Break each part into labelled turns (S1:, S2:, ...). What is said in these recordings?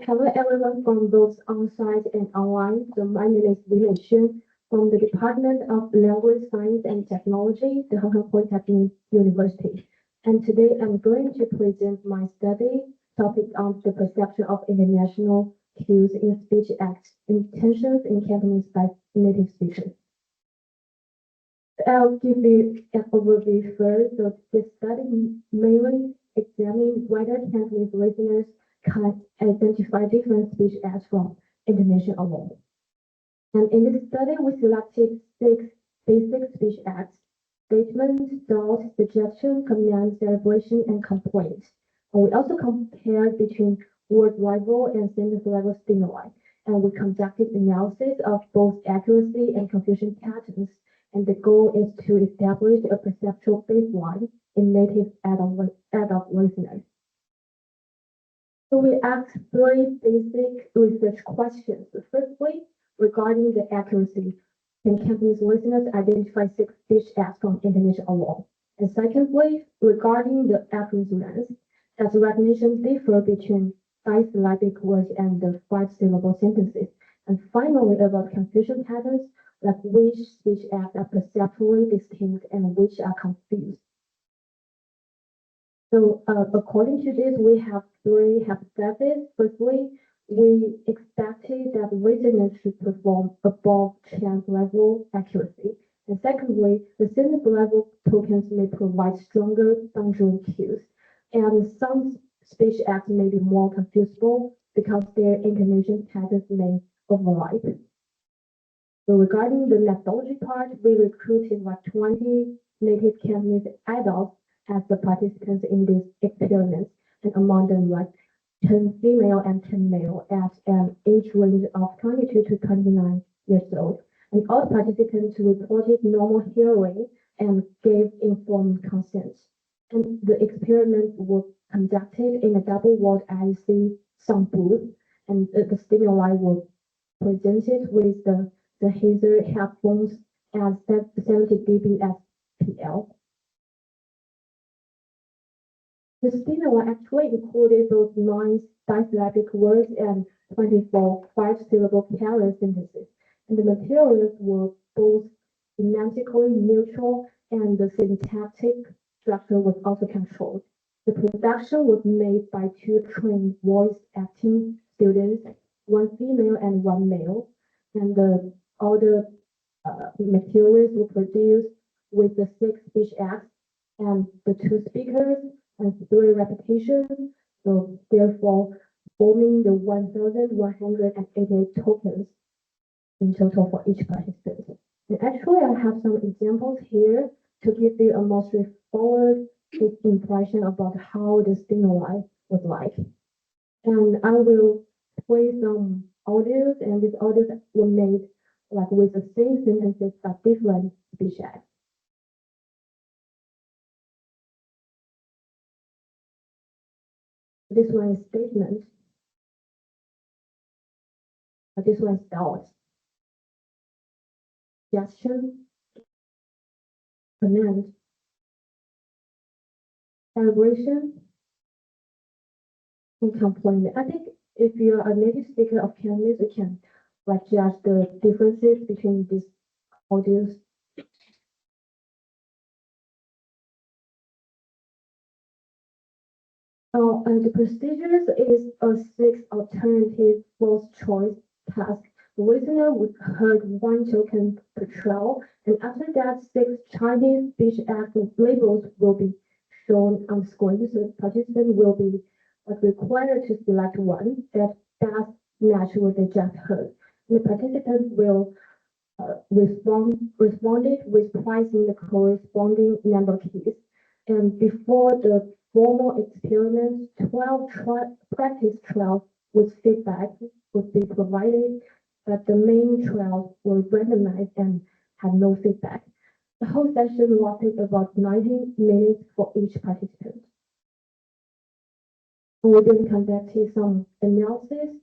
S1: Hello everyone from both on-site and online. So my name is Meixuan from the Department of Language Science and Technology, the Polytechnic University. And today I'm going to present my study topic on the perception of international cues in speech acts, intentions in Cantonese by native speakers. I'll give you an overview first. So this study mainly examines whether Cantonese listeners can identify different speech acts from intonation alone. And in this study, we selected 6 basic speech acts: statement, thought, suggestion, command, celebration, and complaint. And we also compared between word level and sentence level stimuli. And we conducted analysis of both accuracy and confusion patterns. And the goal is to establish a perceptual baseline in native adult listeners. So we asked 3 basic research questions. Firstly, regarding the accuracy, can Cantonese listeners identify 6 speech acts from intonation alone? And secondly, regarding the accuracy length, does recognition differ between bisyllabic words and the 5-syllable sentences? And finally, about confusion patterns, like which speech acts are perceptually distinct and which are confused. So according to this, we have 3 hypotheses. Firstly, we expected that listeners should perform above chance level accuracy. And secondly, the sentence level tokens may provide stronger boundary cues. And some speech acts may be more confusable because their intonation patterns may overlap. So regarding the methodology part, we recruited like 20 native Cantonese adults as the participants in this experiment, and among them like 10 female and 10 male at an age range of 22 to 29 years old. And all participants reported normal hearing and gave informed consent. And the experiment was conducted in a double-walled IEC sound booth, and the stimuli were presented with the Hazer headphones at 70 dB SPL. The stimuli actually included those 9 disyllabic words and 24 5-syllable carrier sentences, and the materials were both semantically neutral and the syntactic structure was also controlled. The production was made by 2 trained voice acting students, 1 female and 1 male, and all the materials were produced with the 6 speech acts and the 2 speakers and 3 repetitions, so therefore forming the 1,188 tokens in total for each participant. And actually, I have some examples here to give you a more straightforward impression about how the stimuli was like. And I will play some audios, and these audios were made like with the same sentences but different speech acts. This one is statement. This one is thought. Suggestion. Command. Celebration. And complaint. I think if you're a native speaker of Cantonese, you can like judge the differences between these audios. And the procedures is a 6 alternative false choice task. The listener would heard 1 token per trial, and after that, 6 Chinese speech act labels will be shown on screen. So the participant will be required to select one that best match what they just heard. And the participant will responded with pricing the corresponding number keys. And before the formal experiment, 12 practice trials with feedback would be provided, but the main trials were randomized and had no feedback. The whole session lasted about 90 minutes for each participant. We then conducted some analysis.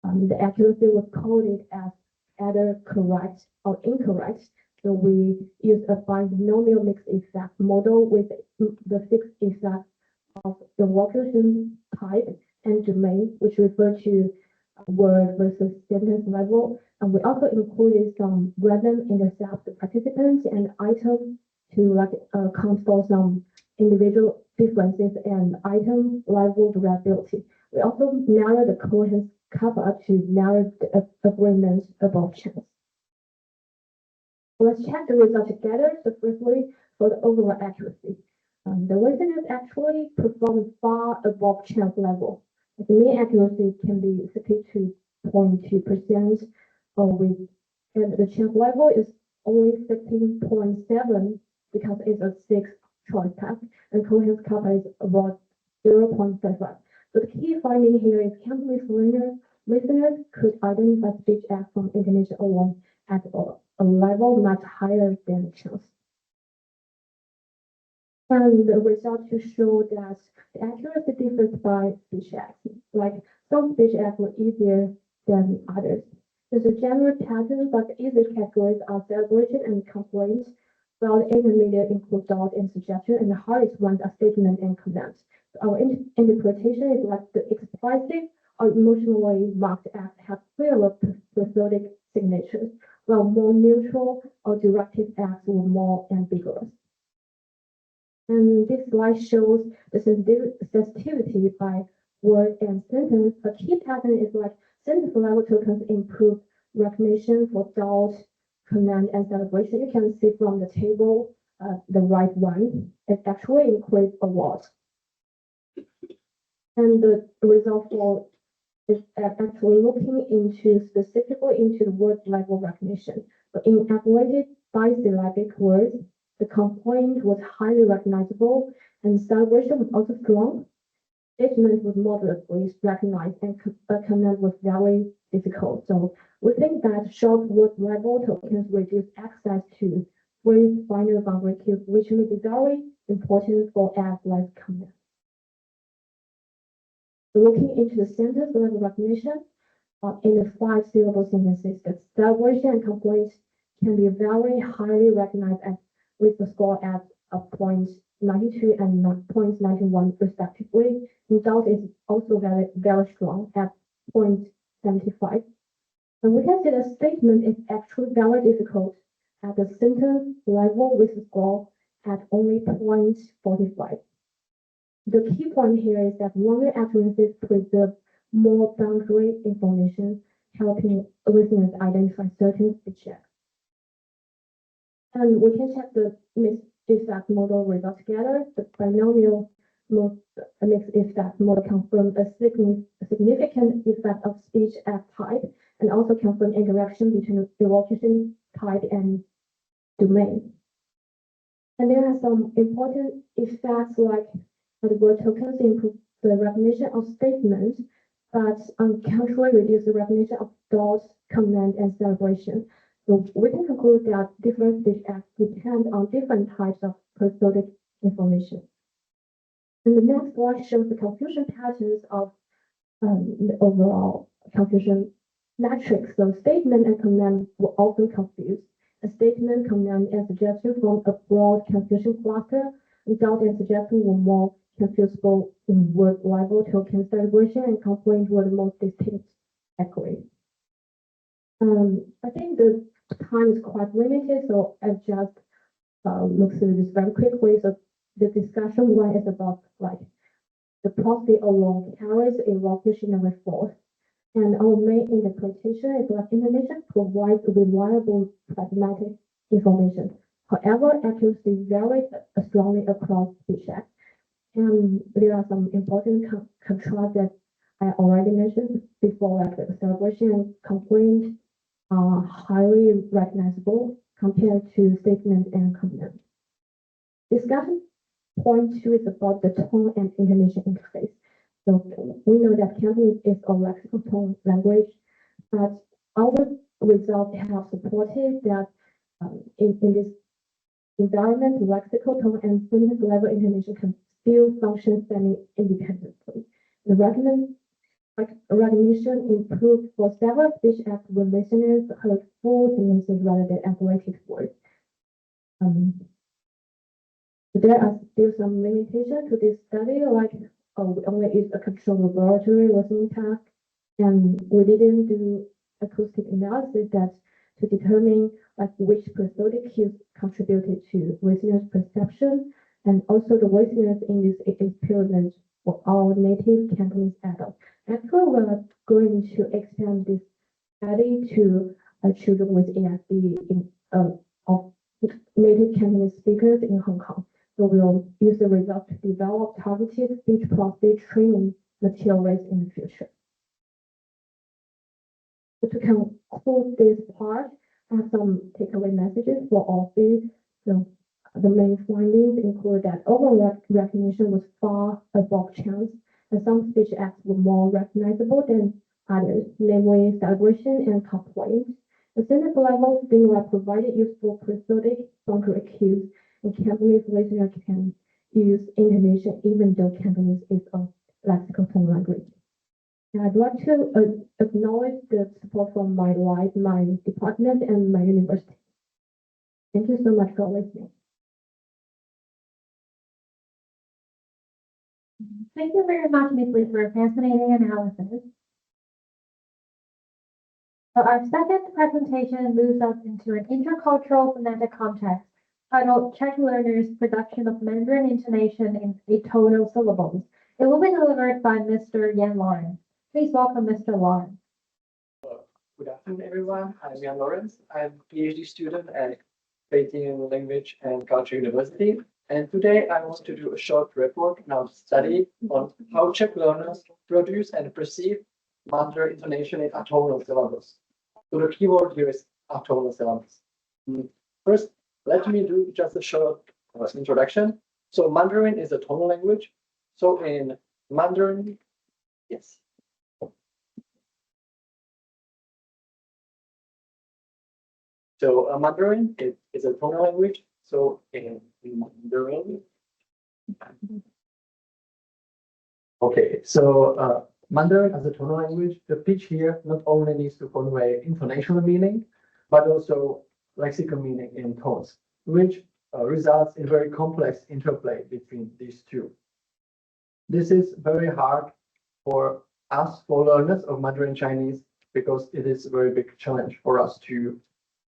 S1: The accuracy was coded as either correct or incorrect. So we used a binomial mixed effect model with the fixed effect of the location type and domain, which refer to word versus sentence level. And we also included some random intercept participants and items to account for some individual differences and item level variability. We also narrow the coherence cover to narrow the agreement above chance. Let's check the results together. So firstly, for the overall accuracy, the listeners actually perform far above chance level. The mean accuracy can be 62.2%, and the chance level is only 15.7 because it's a 6-choice test, and coherence cover is about 0.35. So the key finding here is Cantonese listeners could identify speech acts from intonation alone at a level much higher than chance. And the results to show that the accuracy differs by speech acts. Like some speech acts were easier than others. There's a general pattern, but the easiest categories are celebration and complaint, while the intermediate include doubt and suggestion, and the hardest ones are statement and command. So our interpretation is like the expressive or emotionally marked acts have clearer prosodic signatures, while more neutral or directive acts were more ambiguous. And this slide shows the sensitivity by word and sentence. A key pattern is like sentence level tokens improve recognition for doubt, command, and celebration. You can see from the table, the right one, it actually increased a lot. And the result for is actually looking into specifically into the word level recognition. But in ablated bisyllabic words, the complaint was highly recognizable and celebration was also strong. Statement was moderately recognized and command was very difficult. So we think that short word level tokens reduce access to phrase binary boundary cubes, which may be very important for as like command. Looking into the sentence level recognition, in the 5-syllable sentences, the celebration and complaint can be very highly recognized with the score at 0.92 and 0.91 respectively. And doubt is also very strong at 0.75. And we can see the statement is actually very difficult at the sentence level with the score at only 0.45. The key point here is that longer utterances preserve more boundary information, helping listeners identify certain speech acts. And we can check the mixed effect model results together. The binomial mixed effect model confirms a significant effect of speech act type and also confirm interaction between evocation type and domain. And there are some important effects like the word tokens improve the recognition of statements, but unconsciously reduce the recognition of thoughts, command, and celebration. So we can conclude that different speech acts depend on different types of prosodic information. And the next slide shows the confusion patterns of the overall confusion matrix. So statement and command were often confused. A statement, command, and suggestion form a broad confusion cluster. Doubt and suggestion were more confusable in word level token celebration, and complaint were the most distinct categories. I think the time is quite limited, so I just look through this very quickly. So the discussion one is about like the prosody alone carries a evocationary force. And our main interpretation is that intonation provides reliable pragmatic information. However, accuracy varies strongly across speech acts. And there are some important contrasts that I already mentioned before, like the celebration and complaint are highly recognizable compared to statement and command. Discussion point 2 is about the tone and intonation interface. So we know that Cantonese is a lexical tone language, but our results have supported that in this environment, lexical tone and sentence level intonation can still function semi-independently. The recognition improved for several speech acts when listeners heard full sentences rather than ablated words. There are still some limitations to this study, like we only use a control laboratory listening task, and we didn't do acoustic analysis that to determine like which prosodic cues contributed to listeners' perception, and also the listeners in this experiment were all native Cantonese adults. Actually, we're going to expand this study to children with ASD of native Cantonese speakers in Hong Kong. So we'll use the results to develop targeted speech-plus-speech training materials in the future. So to conclude this part, I have some takeaway messages for all of you. So the main findings include that overall recognition was far above chance, and some speech acts were more recognizable than others, namely celebration and complaint. The sentence level stimuli provided useful prosodic functional cues, and Cantonese listeners can use intonation even though Cantonese is a lexical language. And I'd like to acknowledge the support from my life, my department, and my university. Thank you so much for listening.
S2: Thank you very much, Ms. Li, for a fascinating analysis. So our second presentation moves us into an intercultural phonetic context titled Czech Learners' Production of Mandarin Intonation in Atonal Syllables. It will be delivered by Mr. Lorenc. Please welcome Mr. Lorenc.
S3: Good afternoon, everyone. I'm Yahya Aldholmi. I'm a PhD student at Beijing Language and Culture University. And today I want to do a short report on our study on how Czech learners produce and perceive Mandarin intonation in atonal syllables. So the keyword here is atonal syllables. First, let me do just a short introduction. So Mandarin is a tonal language. So in Mandarin, yes. So Mandarin is a tonal language. So in Mandarin, okay. So Mandarin as a tonal language, the pitch here not only needs to convey intonational meaning, but also lexical meaning in tones, which results in very complex interplay between these two. This is very hard for us, for learners of Mandarin Chinese, because it is a very big challenge for us to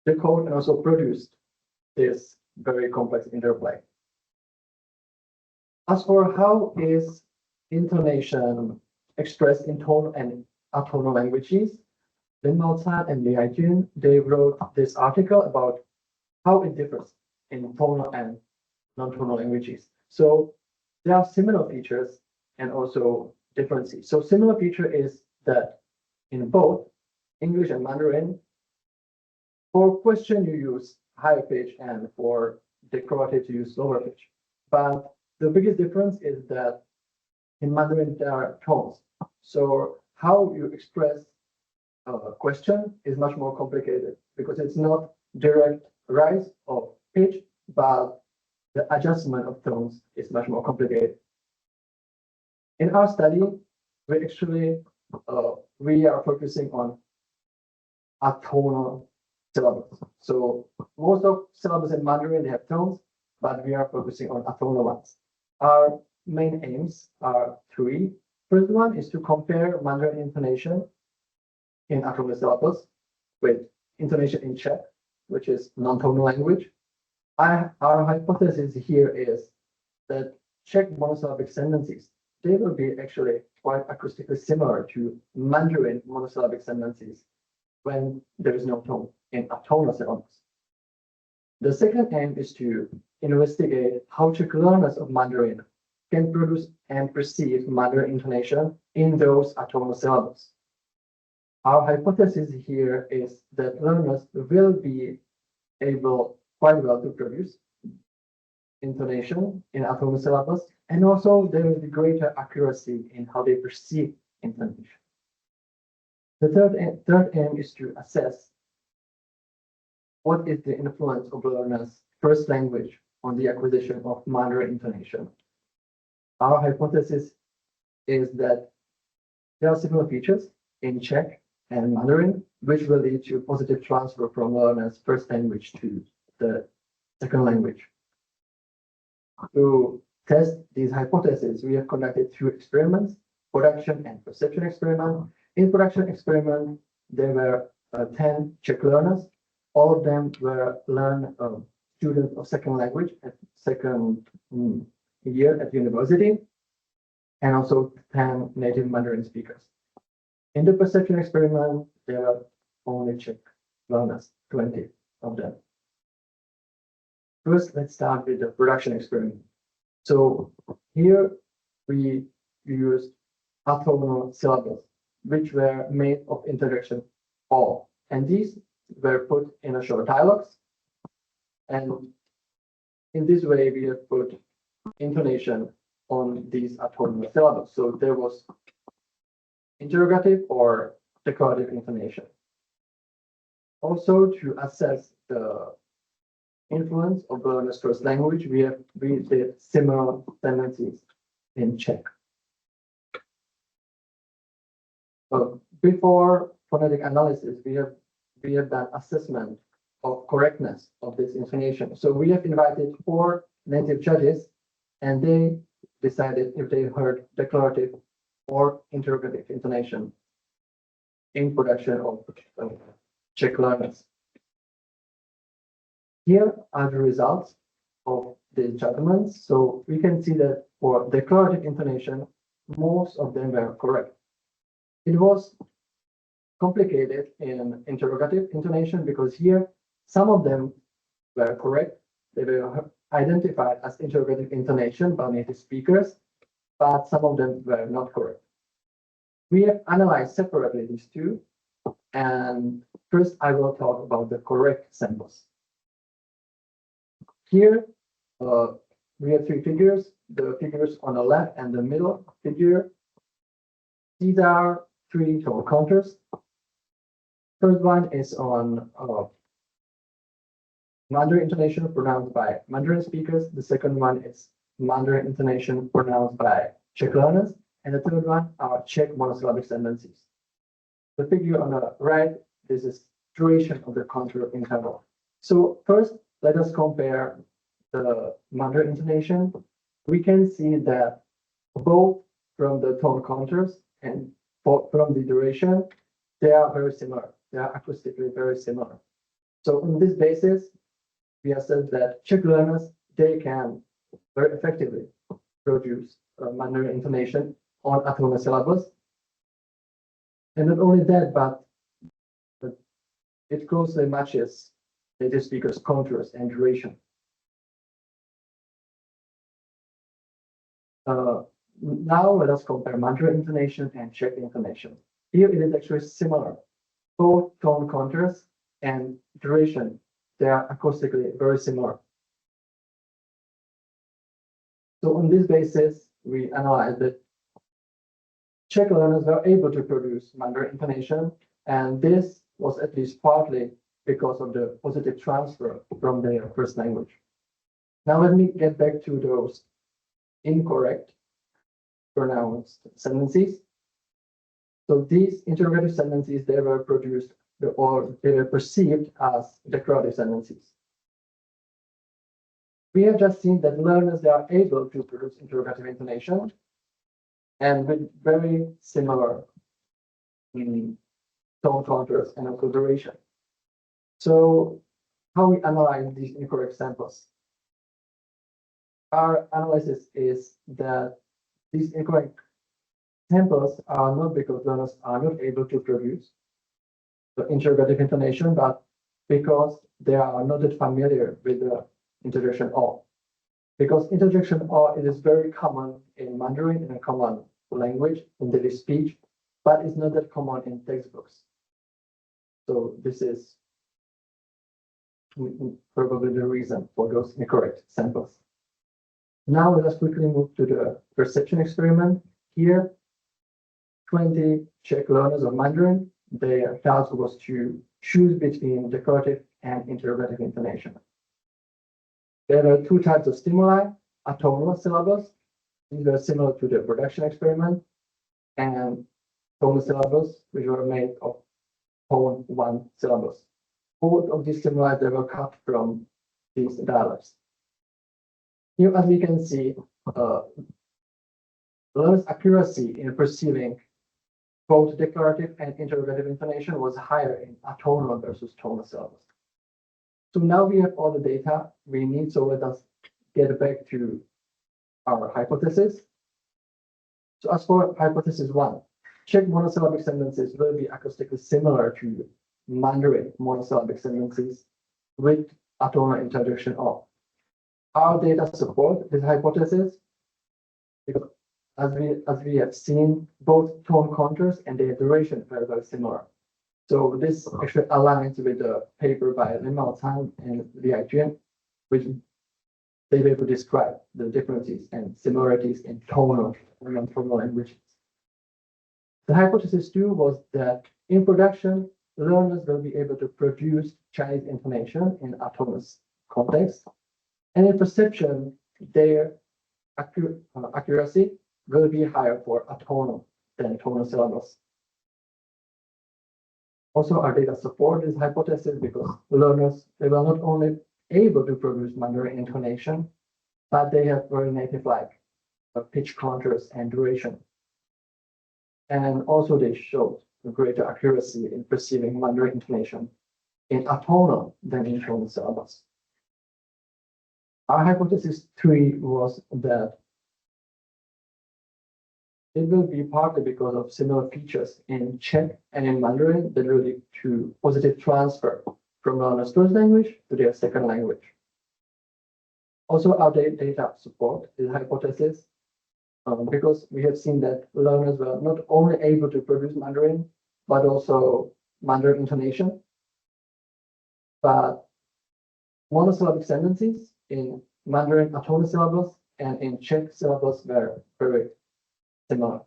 S3: decode and also produce this very complex interplay. As for how is intonation expressed in tonal and atonal languages, Linguistic and Li, they wrote this article about how it differs in tonal and non-tonal languages. So there are similar features and also differences. So similar feature is that in both English and Mandarin, for question you use higher pitch and for decorative you use lower pitch. But the biggest difference is that in Mandarin there are tones. So how you express a question is much more complicated because it's not direct rise of pitch, but the adjustment of tones is much more complicated. In our study, we actually we are focusing on atonal syllables. So most of syllables in Mandarin they have tones, but we are focusing on atonal ones. Our main aims are three. First one is to compare Mandarin intonation in atonal syllables with intonation in Czech, which is non-tonal language. Our hypothesis here is that Czech monosyllabic sentences, they will be actually quite acoustically similar to Mandarin monosyllabic sentences when there is no tone in atonal syllables. The second aim is to investigate how Czech learners of Mandarin can produce and perceive Mandarin intonation in those atonal syllables. Our hypothesis here is that learners will be able quite well to produce intonation in atonal syllables, and also there will be greater accuracy in how they perceive intonation. The third aim is to assess what is the influence of learners' first language on the acquisition of Mandarin intonation. Our hypothesis is that there are similar features in Czech and Mandarin, which will lead to positive transfer from learners' first language to the second language. To test these hypotheses, we have conducted 2 experiments, production and perception experiment. In production experiment, there were 10 Czech learners. All of them were students of second language at second year at university, and also 10 native Mandarin speakers. In the perception experiment, there were only Czech learners, 20 of them. First, let's start with the production experiment. So here we used atonal syllables, which were made of interjection all, and these were put in a short dialogues. And in this way, we have put intonation on these atonal syllables. So there was interrogative or declarative intonation. Also, to assess the influence of the learner's first language, we did similar tendencies in Czech. Before phonetic analysis, we have done assessment of correctness of this intonation. So we have invited 4 native judges, and they decided if they heard declarative or interrogative intonation in production of Czech learners. Here are the results of the judgments. So we can see that for declarative intonation, most of them were correct. It was complicated in interrogative intonation because here some of them were correct. They were identified as interrogative intonation by native speakers, but some of them were not correct. We have analyzed separately these 2, and first I will talk about the correct samples. Here we have 3 figures. The figures on the left and the middle figure, these are 3 tone counters. First one is on Mandarin intonation pronounced by Mandarin speakers. The second one is Mandarin intonation pronounced by Czech learners. And the third one are Czech monosyllabic tendencies. The figure on the right, this is duration of the contour interval. So first, let us compare the Mandarin intonation. We can see that both from the tone contours and from the duration, they are very similar. They are acoustically very similar. So on this basis, we assess that Czech learners, they can very effectively produce Mandarin intonation on atonal syllables. And not only that, but it closely matches native speakers' contours and duration. Now let us compare Mandarin intonation and Czech intonation. Here it is actually similar. Both tone contours and duration, they are acoustically very similar. So on this basis, we analyzed that Czech learners were able to produce Mandarin intonation, and this was at least partly because of the positive transfer from their first language. Now let me get back to those incorrect pronounced sentences. So these interrogative sentences, they were produced or they were perceived as declarative sentences. We have just seen that learners, they are able to produce interrogative intonation and with very similar tone contours and also duration. So how we analyze these incorrect samples? Our analysis is that these incorrect samples are not because learners are not able to produce the interrogative intonation, but because they are not that familiar with the interjection or. Because interjection or, it is very common in Mandarin, in a common language, in daily speech, but it's not that common in textbooks. So this is probably the reason for those incorrect samples. Now let us quickly move to the perception experiment. Here, 20 Czech learners of Mandarin, their task was to choose between declarative and interrogative intonation. There are 2 types of stimuli, atonal syllables. These are similar to the production experiment, and tonal syllables, which were made of tone 1 syllables. Both of these stimuli, they were cut from these dialects. Here, as we can see, learners' accuracy in perceiving both declarative and interrogative intonation was higher in atonal versus tonal syllables. So now we have all the data we need, so let us get back to our hypothesis. So as for hypothesis 1, Czech monosyllabic sentences will be acoustically similar to Mandarin monosyllabic sentences with atonal introduction of. Our data support this hypothesis because as we have seen, both tone contours and their duration are very similar. So this actually aligns with the paper by Linguistic and Wience, which they were able to describe the differences and similarities in tonal and non-tonal languages. The hypothesis 2 was that in production, learners will be able to produce Chinese intonation in atonal context, and in perception, their accuracy will be higher for atonal than tonal syllables. Also, our data support this hypothesis because learners, they were not only able to produce Mandarin intonation, but they have very native-like pitch contours and duration. And also they showed a greater accuracy in perceiving Mandarin intonation in atonal than in tonal syllables. Our hypothesis 3 was that it will be partly because of similar features in Czech and in Mandarin that will lead to positive transfer from learners' first language to their second language. Also, our data support this hypothesis because we have seen that learners were not only able to produce Mandarin, but also Mandarin intonation. But monosyllabic sentences in Mandarin atonal syllables and in Czech syllables were very similar.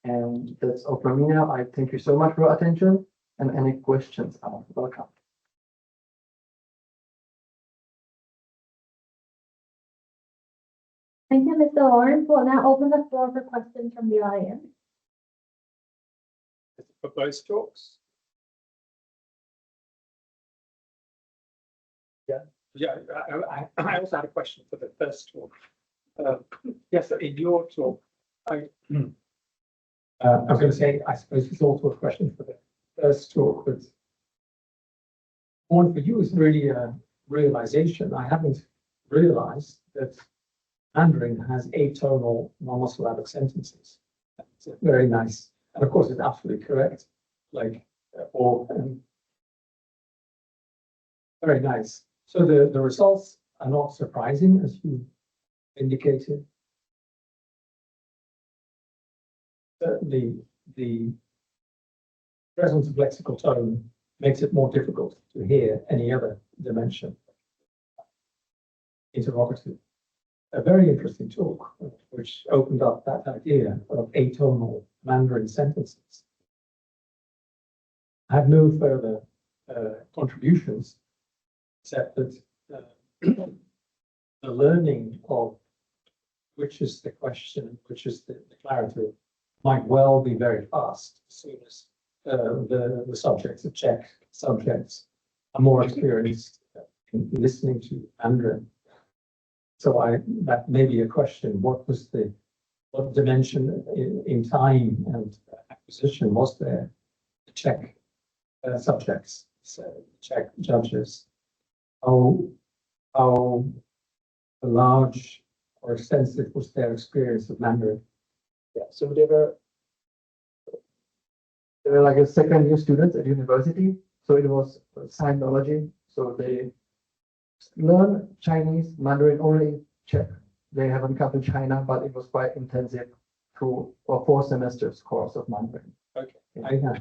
S3: And that's all from me now. I thank you so much for your attention, and any questions are welcome.
S2: Thank you, Mr. Lorenc. We'll now open the floor for questions from the audience.
S4: For both talks? Yeah, I also had a question for the first talk. Yes, in your talk, I was going to say, I suppose it's also a question for the first talk, but one for you is really a realization. I haven't realized that Mandarin has atonal monosyllabic sentences. It's very nice. And of course, it's absolutely correct. Like, very nice. So the results are not surprising, as you indicated. Certainly, the presence of lexical tone makes it more difficult to hear any other dimension. Interrogative. A very interesting talk, which opened up that idea of atonal Mandarin sentences. I have no further contributions, except that the learning of which is the question, which is the declarative, might well be very fast as soon as the subjects, the Czech subjects, are more experienced in listening to Mandarin. So that may be a question. What dimension in time and acquisition was there? The Czech subjects, so Czech judges. How large or extensive was their experience of Mandarin?
S3: Yeah, so they were like a second-year students at university. So it was sinology. So they learn Chinese, Mandarin only in Czech. They haven't come to China, but it was quite intensive through a 4 semesters course of Mandarin.
S4: Okay,
S3: Yeah.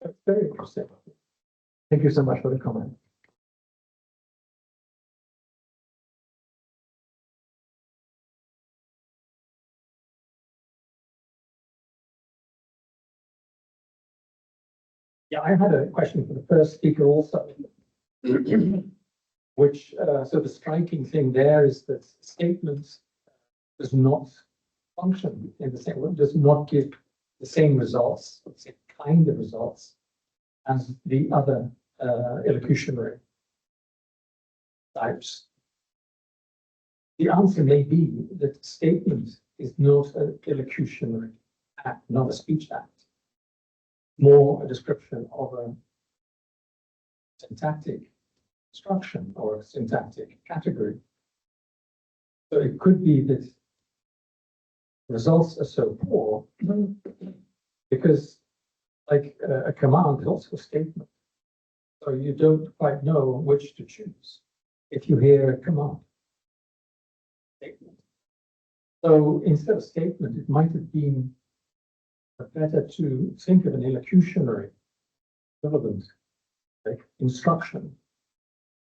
S4: That's very interesting.
S3: Thank you so much for the comment.
S4: Yeah, I had a question for the first speaker also, which, so the striking thing there is that statements does not function in the same way, does not give the same results, the same kind of results as the other elocutionary types. The answer may be that statement is not an elocutionary act, not a speech act, more a description of a syntactic struction or a syntactic category. So it could be that results are so poor because, like a command is also a statement. So you don't quite know which to choose if you hear a command. Statement. So instead of statement, it might have been better to think of an elocutionary equivalent, like instruction.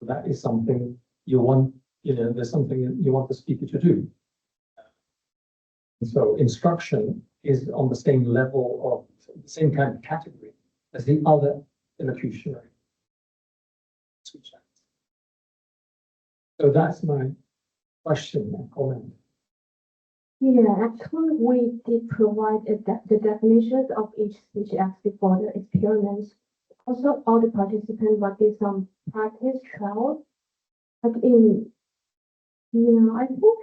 S4: That is something you want, there's something you want the speaker to do. And so instruction is on the same level of the same kind of category as the other elocutionary speech acts. So that's my question and comment.
S1: Yeah, actually, we did provide the definitions of each speech act before the experiments. Also, all the participants did some practice trials. But I think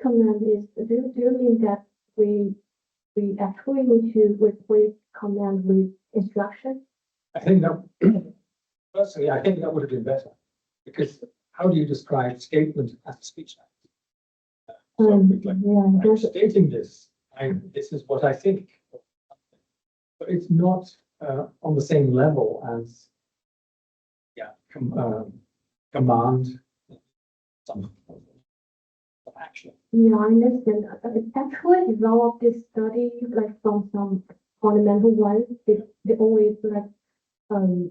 S1: command is, do you mean that we actually need to replace command with instruction?
S4: I think that, personally, I think that would have been better, because how do you describe statement as a speech act? So I'm stating this, this is what I think, but it's not on the same level as command some action.
S1: Yeah, I understand. It actually developed this study like from some fundamental ones. They always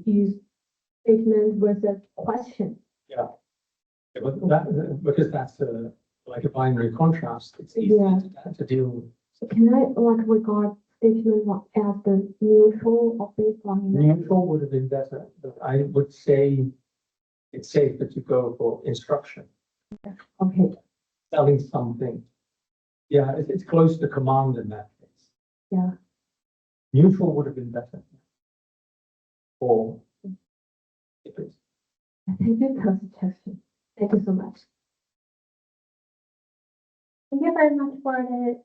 S1: use statement versus question.
S4: Yeah, but because that's like a binary contrast, it's easy to deal with.
S1: So can I regard statement as the neutral or baseline?
S4: Neutral would have been better, but I would say it's safer to go for instruction.
S1: Okay.
S4: Selling something. Yeah, it's close to command in that case.
S1: Yeah.
S4: Neutral would have been better. Or if it's.
S1: Thank you for the suggestion. Thank you so much.
S2: Thank you very much for the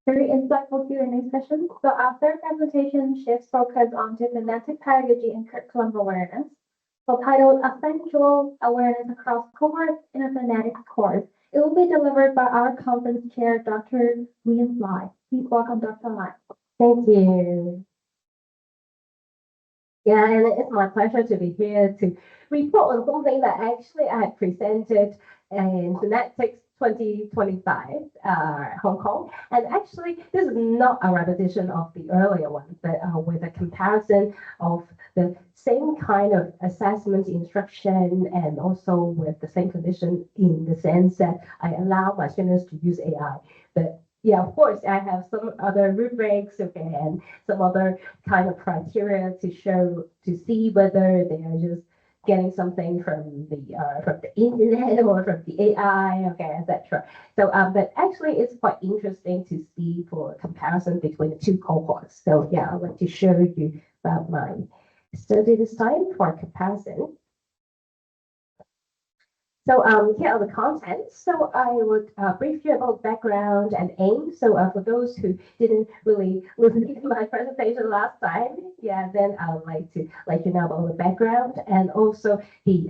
S2: very insightful Q&A session. So our third presentation shifts focus onto phonetic pedagogy and curriculum awareness. So titled Accentual Awareness Across Cohorts in a Phonetics Course. It will be delivered by our conference chair, Dr. Wience Lai. Please welcome Dr. Lai.
S5: Thank you. Yeah, and it's my pleasure to be here to report on something that actually I had presented in Phonetics 2025, Hong Kong. And actually, this is not a repetition of the earlier one, but with a comparison of the same kind of assessment instruction and also with the same condition in the sense that I allow my students to use AI. But yeah, of course, I have some other rubrics, okay, and some other kind of criteria to see whether they are just getting something from the internet or from the AI, okay, etc. So, but actually, it's quite interesting to see for comparison between the two cohorts. So, yeah, I'd like to show you about my study this time for comparison. So here are the contents. So I would brief you about background and aim. So for those who didn't really listen to my presentation last time, yeah, then I would like to let you know about the background and also the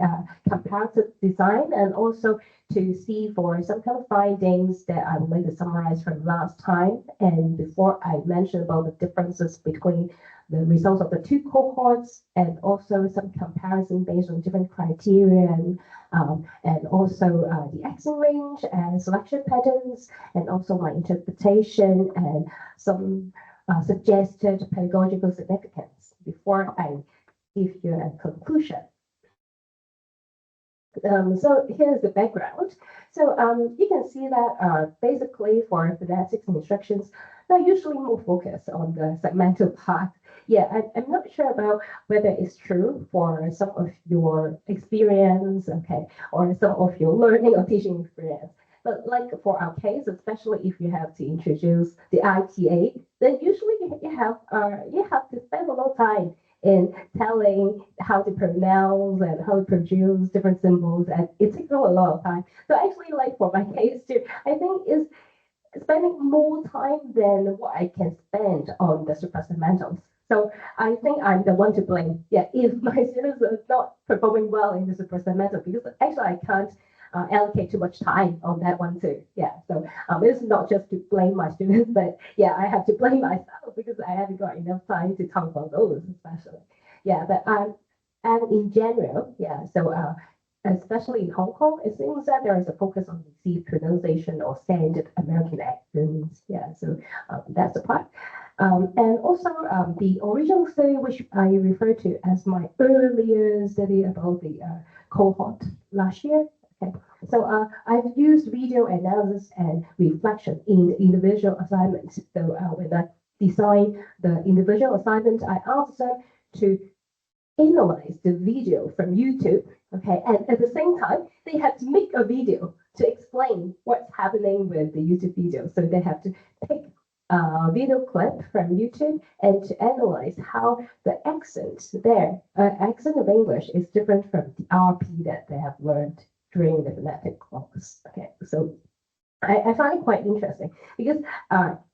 S5: comparative design, and also to see for some kind of findings that I would like to summarize from last time. And before I mention about the differences between the results of the two cohorts and also some comparison based on different criteria and also the accent range and selection patterns, and also my interpretation and some suggested pedagogical significance before I give you a conclusion. So here's the background. So you can see that basically for phonetics instructions, they're usually more focused on the segmental part. Yeah, I'm not sure about whether it's true for some of your experience, okay, or some of your learning or teaching experience. But like for our case, especially if you have to introduce the ITA, then usually you have to spend a lot of time in telling how to pronounce and how to produce different symbols, and it takes a lot of time. So actually, like for my case too, I think is spending more time than what I can spend on the suprasementals. So I think I'm the one to blame. Yeah, if my students are not performing well in the suprasemental, because actually I can't allocate too much time on that one too. Yeah, so it's not just to blame my students, but yeah, I have to blame myself because I haven't got enough time to talk about those, especially. Yeah, but and in general, yeah, so especially in Hong Kong, it seems that there is a focus on received pronunciation or standard American accents. Yeah, so that's the part. And also the original study, which I referred to as my earlier study about the cohort last year. Okay, so I've used video analysis and reflection in the individual assignments. So when I design the individual assignment, I asked them to analyze the video from YouTube, okay, and at the same time, they have to make a video to explain what's happening with the YouTube video. So they have to take a video clip from YouTube and to analyze how the accent there, accent of English is different from the RP that they have learned during the phonetic class. Okay, so I find it quite interesting because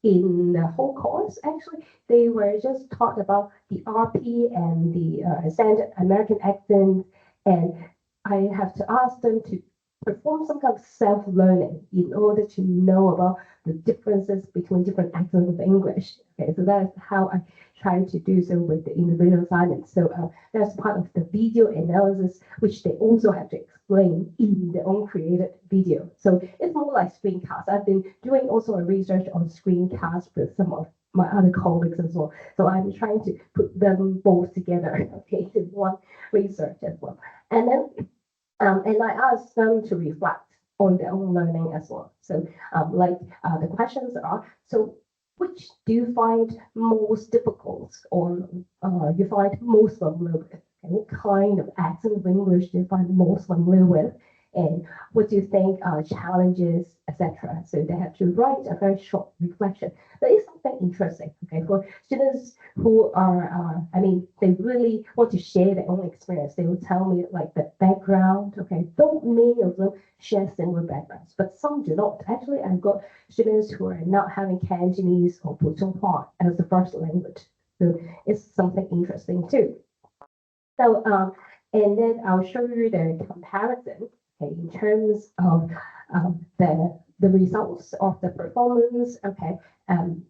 S5: in the whole course, actually, they were just taught about the RP and the standard American accent, and I have to ask them to perform some kind of self-learning in order to know about the differences between different accents of English. Okay, so that's how I try to do so with the individual assignments. So that's part of the video analysis, which they also have to explain in their own created video. So it's more like screencast. I've been doing also a research on screencast with some of my other colleagues as well. So I'm trying to put them both together, okay, in one research as well. And then and I asked them to reflect on their own learning as well. So the questions are, so which do you find most difficult or you find most familiar with? And what kind of accent of English do you find most familiar with? And what do you think are challenges, etc. So they have to write a very short reflection. That is something interesting, okay, for students who are, they really want to share their own experience. They will tell me like the background, okay, though many of them share similar backgrounds, but some do not. Actually, I've got students who are not having Cantonese or Putonghua as the first language. So it's something interesting too. So, and then I'll show you the comparison, okay, in terms of the results of the performance, okay,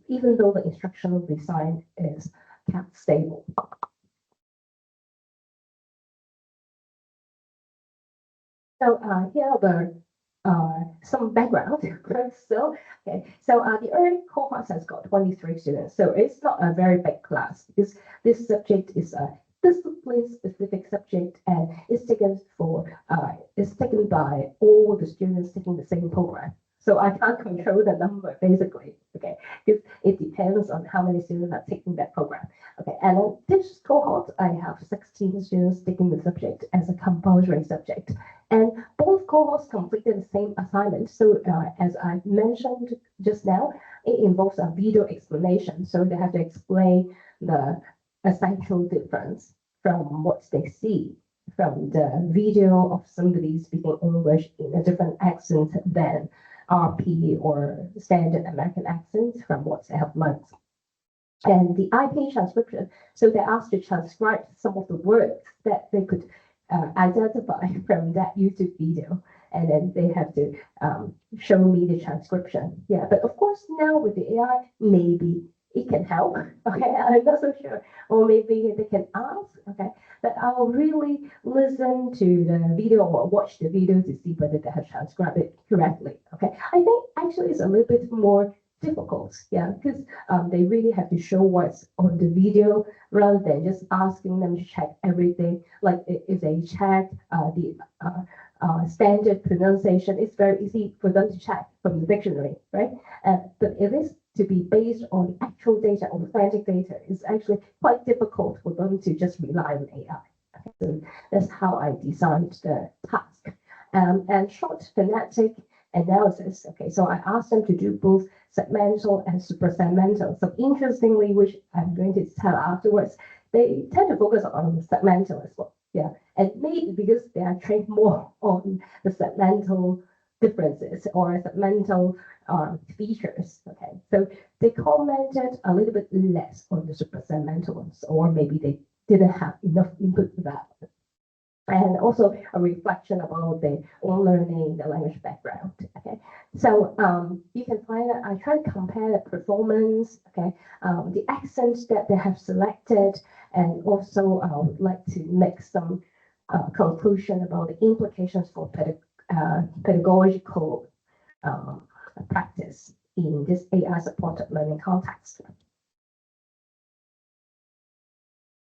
S5: even though the instructional design is kept stable. So here are the some background. So okay, so the early cohorts has got 23 students, so it's not a very big class because this subject is a discipline-specific subject and it's taken by all the students taking the same program. So I can't control the number basically, okay, because it depends on how many students are taking that program. Okay, and on this cohort, I have 16 students taking the subject as a compulsory subject. And both cohorts completed the same assignment. So as I mentioned just now, it involves a video explanation. So they have to explain the essential difference from what they see from the video of somebody speaking English in a different accent than RP or standard American accents from what they have learned. And the IP transcription, so they asked to transcribe some of the words that they could identify from that YouTube video, and then they have to show me the transcription. Yeah, but of course now with the AI, maybe it can help. Okay, I'm not so sure, or maybe they can ask. Okay, but I'll really listen to the video or watch the video to see whether they have transcribed it correctly. Okay, I think actually it's a little bit more difficult, yeah, because they really have to show what's on the video rather than just asking them to check everything. Like if they check the standard pronunciation, it's very easy for them to check from the dictionary, right? But it is to be based on actual data, authentic data, it's actually quite difficult for them to just rely on AI. Okay, so that's how I designed the task. And short phonetic analysis. Okay, so I asked them to do both segmental and suprasegmental. So interestingly, which I'm going to tell afterwards, they tend to focus on segmental as well. Yeah, and maybe because they are trained more on the segmental differences or segmental features. Okay, so they commented a little bit less on the super segmental ones, or maybe they didn't have enough input for that. And also a reflection about their own learning, the language background. Okay, so you can find that I try to compare the performance, okay, the accents that they have selected, and also I would like to make some conclusion about the implications for pedagogical practice in this AI supported learning context.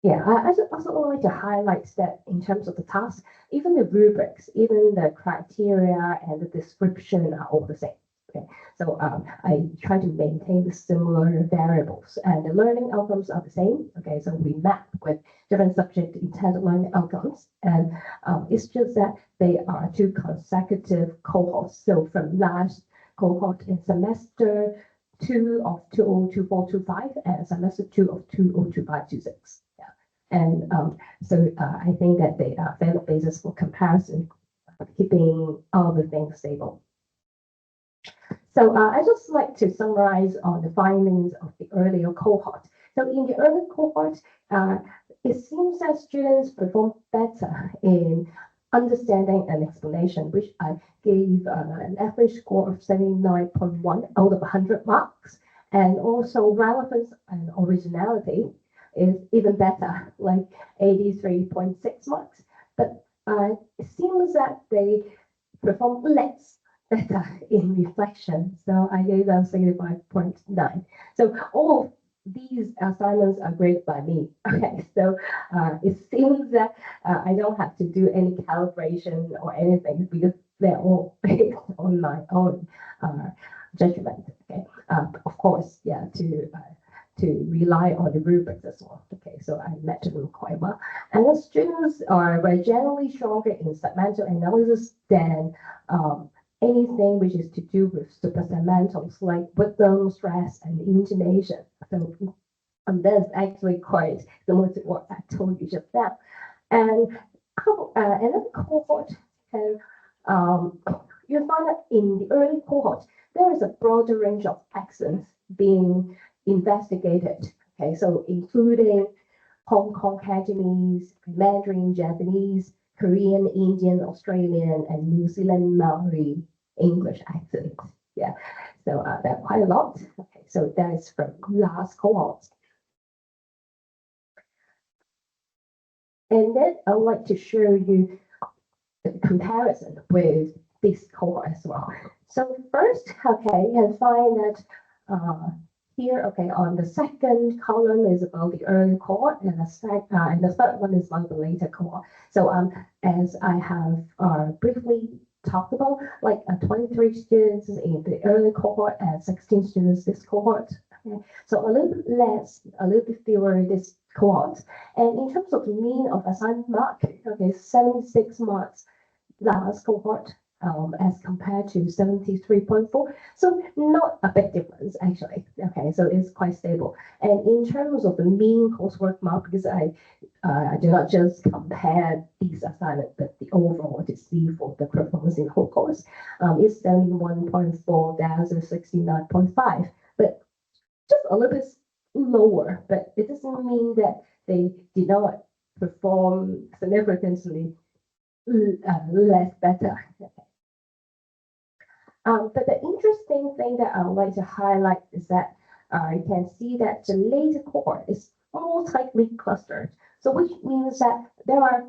S5: Yeah, I also like to highlight that in terms of the task, even the rubrics, even the criteria and the description are all the same. Okay, so I try to maintain the similar variables, and the learning outcomes are the same. Okay, so we map with different subject intended learning outcomes, and it's just that they are two consecutive cohorts. So from last cohort in semester 2 of 2024-25 and semester 2 of 2025-26. And so I think that they are valid basis for comparison, keeping all the things stable. So I just like to summarize on the findings of the earlier cohort. So in the early cohort, it seems that students perform better in understanding and explanation, which I gave an average score of 79.1 out of 100 marks, and also relevance and originality is even better, like 83.6 marks. But it seems that they perform less better in reflection. So I gave them 75.9. So all of these assignments are graded by me. Okay, so it seems that I don't have to do any calibration or anything because they're all based on my own judgment. Okay, of course, yeah, to rely on the rubrics as well. Okay, so I met them quite well. And the students were generally stronger in segmental analysis than anything which is to do with super segmentals like rhythm, stress, and intonation. So that's actually quite similar to what I told you just now. And another cohort can you find that in the early cohort there is a broader range of accents being investigated. Okay, so including Hong Kong Cantonese, Mandarin, Japanese, Korean, Indian, Australian, and New Zealand Maori English accents. Yeah, so there are quite a lot. Okay, so that is from last cohort. And then I would like to show you the comparison with this cohort as well. So first, okay, you can find that here, okay, on the second column is about the early cohort, and the third one is about the later cohort. So as I have briefly talked about, like 23 students in the early cohort and 16 students this cohort. Okay, so a little bit less, a little bit fewer this cohort. And in terms of the mean of assigned mark, okay, 76 marks last cohort. As compared to 73.4. So not a big difference actually. Okay, so it's quite stable. And in terms of the mean coursework mark, because I do not just compare these assignments, but the overall to see for the performance in the whole course, is 71.4 down to 69.5. But just a little bit lower, but it doesn't mean that they did not perform significantly less better. But the interesting thing that I would like to highlight is that you can see that the later cohort is more tightly clustered. So which means that there are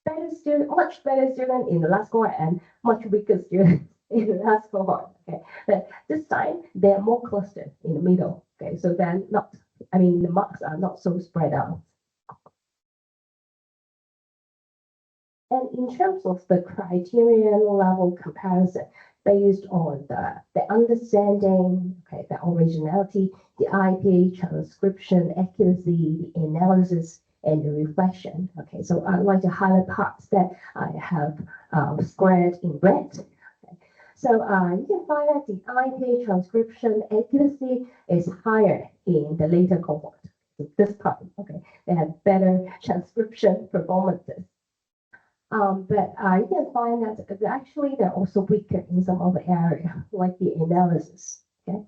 S5: much better students in the last cohort and much weaker students in the last cohort. Okay, but this time they're more clustered in the middle. Okay, so then the marks are not so spread out. And in terms of the criterion level comparison, based on the understanding, okay, the originality, the IPA transcription accuracy, the analysis, and the reflection. Okay, so I'd like to highlight parts that I have squared in red. Okay. So you can find that the IPA transcription accuracy is higher in the later cohort. this time, okay, they have better transcription performances. But you can find that actually they're also weaker in some other area, like the analysis, okay?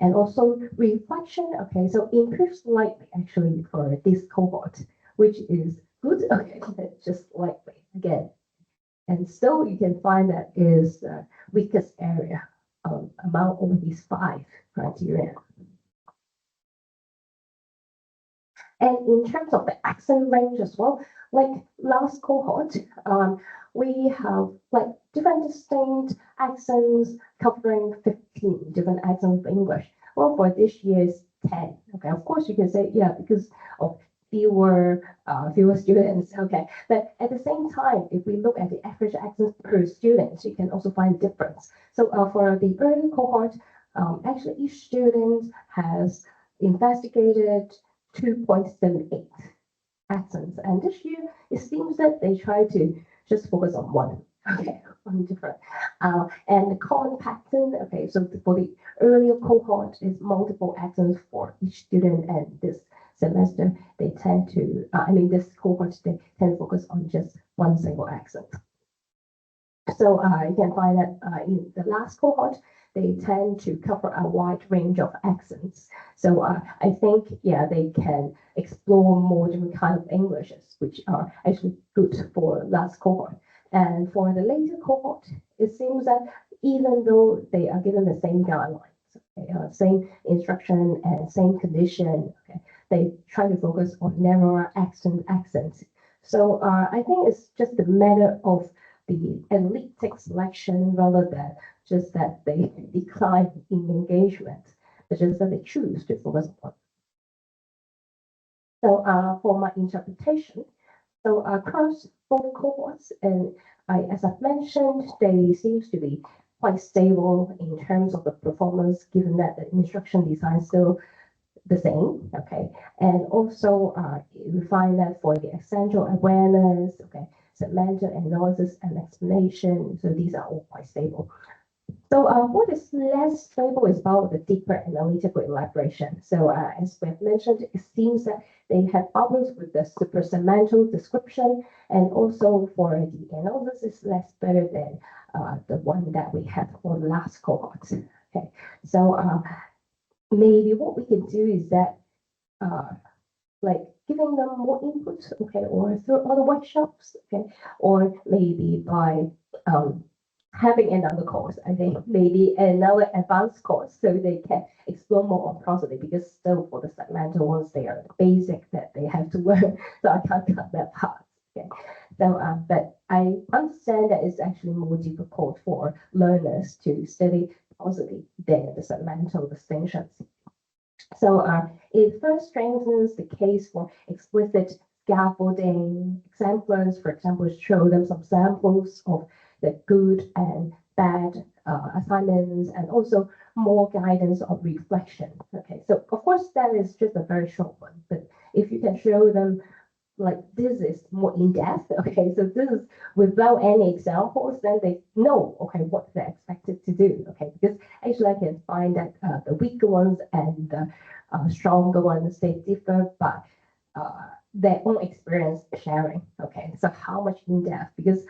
S5: And also reflection, okay, so improves slightly actually for this cohort, which is good, okay, just slightly again. And still you can find that is the weakest area among all these 5 criteria. And in terms of the accent range as well, like last cohort, we have like different distinct accents covering 15 different accents of English. Well, for this year's 10. Okay, of course you can say, yeah, because of fewer students. Okay, but at the same time, if we look at the average accents per student, you can also find a difference. So for the early cohort, actually each student has investigated 2.78 accents. And this year, it seems that they try to just focus on one, okay, on different. And the common pattern, okay, so for the earlier cohort is multiple accents for each student, and this semester, they tend to, this cohort, they tend to focus on just one single accent. So you can find that in the last cohort, they tend to cover a wide range of accents. So I think, yeah, they can explore more different kinds of Englishes, which are actually good for last cohort. And for the later cohort, it seems that even though they are given the same guidelines, okay, same instruction and same condition, okay, they try to focus on narrower accents. So I think it's just a matter of the analytic selection rather than just that they decline in engagement, but just that they choose to focus on. So for my interpretation, so across both cohorts, and as I've mentioned, they seems to be quite stable in terms of the performance, given that the instruction design is still the same, okay? And also we find that for the Accentual awareness, okay, semantic analysis and explanation, so these are all quite stable. So what is less stable is about the deeper analytical elaboration. So as we have mentioned, it seems that they have problems with the suprasemantical description, and also for the analysis is less better than the one that we had for the last cohort. Okay, so maybe what we can do is that like giving them more input, okay, or through other workshops, okay, or maybe by having another course, I think maybe another advanced course, so they can explore more on prosody, because still for the segmental ones, they are the basic that they have to learn, so I can't cut that part. Okay, so but I understand that it's actually more difficult for learners to study prosody than the segmental distinctions. So it first strengthens the case for explicit scaffolding exemplars. For example, show them some samples of the good and bad assignments, and also more guidance on reflection. Okay, so of course that is just a very short one, but if you can show them like this is more in depth, okay, so this is without any examples, then they know, okay, what they're expected to do, okay, because actually I can find that the weaker ones and the stronger ones, they differ by their own experience sharing, okay, so how much in depth, because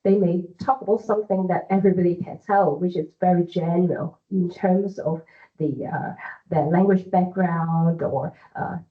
S5: they may talk about something that everybody can tell, which is very general in terms of the language background, or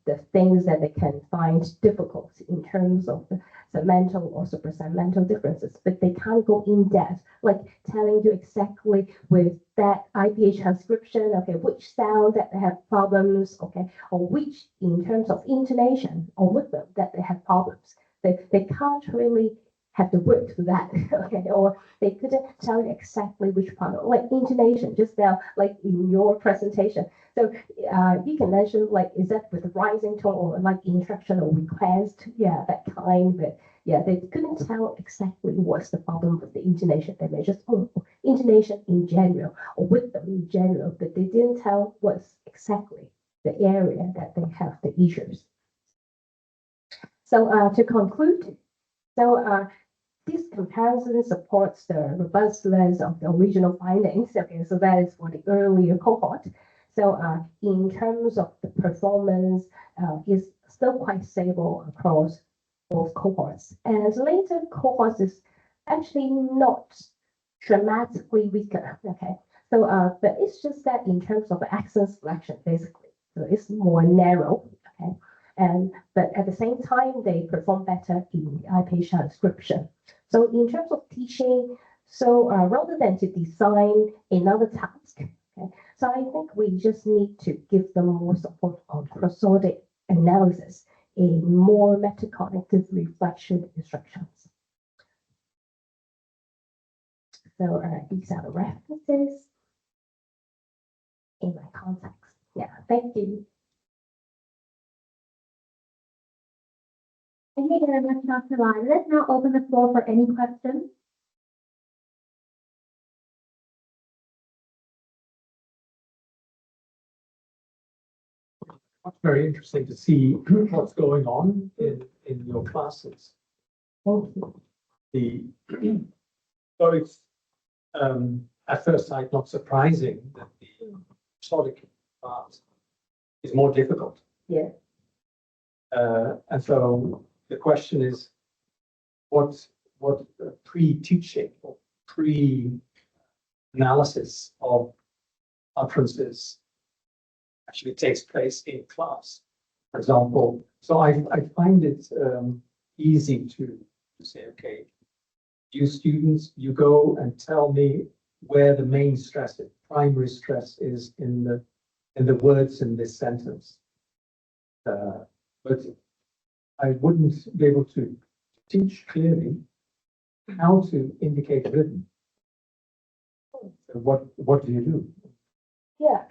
S5: the things that they can find difficult in terms of the segmental or suprasegmental differences, but they can't go in depth, like telling you exactly with that IPA transcription, okay, which sound that they have problems, okay, or which in terms of intonation or rhythm that they have problems. They can't really have to work for that, okay, or they couldn't tell you exactly which part, like intonation, just now, like in your presentation. So you can mention, like, is that with rising tone or like instruction or request? Yeah, that kind, but yeah, they couldn't tell exactly what's the problem with the intonation. They may just, oh, intonation in general, or with them in general, but they didn't tell what's exactly the area that they have the issues. So to conclude, so this comparison supports the robustness of the original findings. Okay, so that is for the earlier cohort. So in terms of the performance, is still quite stable across both cohorts. And later cohorts is actually not dramatically weaker. Okay. So but it's just that in terms of accent selection, basically, so it's more narrow. Okay. And but at the same time, they perform better in IP transcription. So in terms of teaching, so rather than to design another task, okay, so I think we just need to give them more support on prosodic analysis in more metacognitive reflection instructions. So these are the references in my context. Yeah, thank you.
S2: Thank you very much, Dr. Lai. Let's now open the floor for any questions.
S4: It's very interesting to see what's going on in your classes. The so it's at first sight not surprising that the prosodic part is more difficult.
S5: Yeah.
S4: And so the question is, what pre-teaching or pre-analysis of utterances actually takes place in class, for example. So I find it easy to say, okay, you students, you go and tell me where the main stress, primary stress is in the words in this sentence. But I wouldn't be able to teach clearly how to indicate rhythm. So what do you do?
S5: Yeah.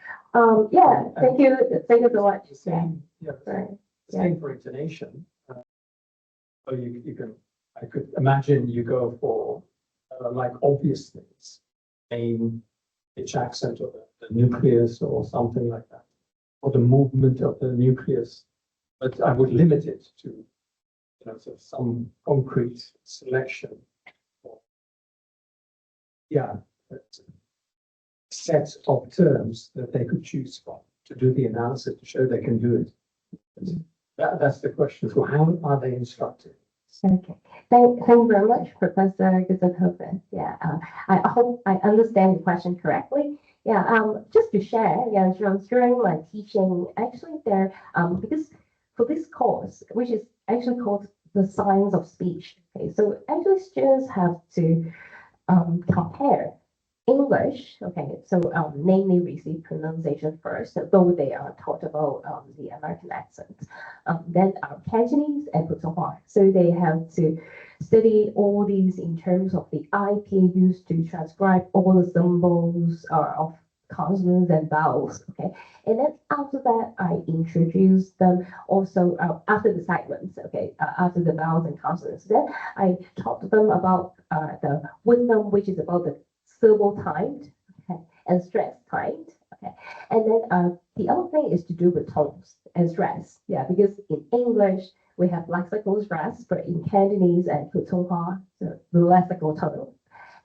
S5: Yeah. Thank you. Thank you so much.
S4: The same, yeah,
S5: Right.
S4: same for intonation. So you can, I could imagine you go for like obvious things, main pitch accent or the nucleus or something like that, or the movement of the nucleus. But I would limit it to, you know, so some concrete selection. Yeah, set of terms that they could choose from to do the analysis to show they can do it. That's the question. So how are they instructed?
S5: Okay. Thank you very much, Professor Guttenhoven. Yeah. I hope I understand the question correctly. Yeah. Just to share, yeah, during my teaching, actually there, because for this course, which is actually called the science of speech. Okay. So actually students have to compare English, okay, so namely receive pronunciation first, though they are taught about the American accent. Then Cantonese and Putonghua. So they have to study all these in terms of the IP used to transcribe all the symbols of consonants and vowels, okay. And then after that, I introduce them also after the segments, okay, after the vowels and consonants. Then I taught them about the wisdom, which is about the syllable timed, okay, and stress timed, okay. And then the other thing is to do with tones and stress, yeah, because in English we have lexical stress, but in Cantonese and Putonghua, the lexical tone,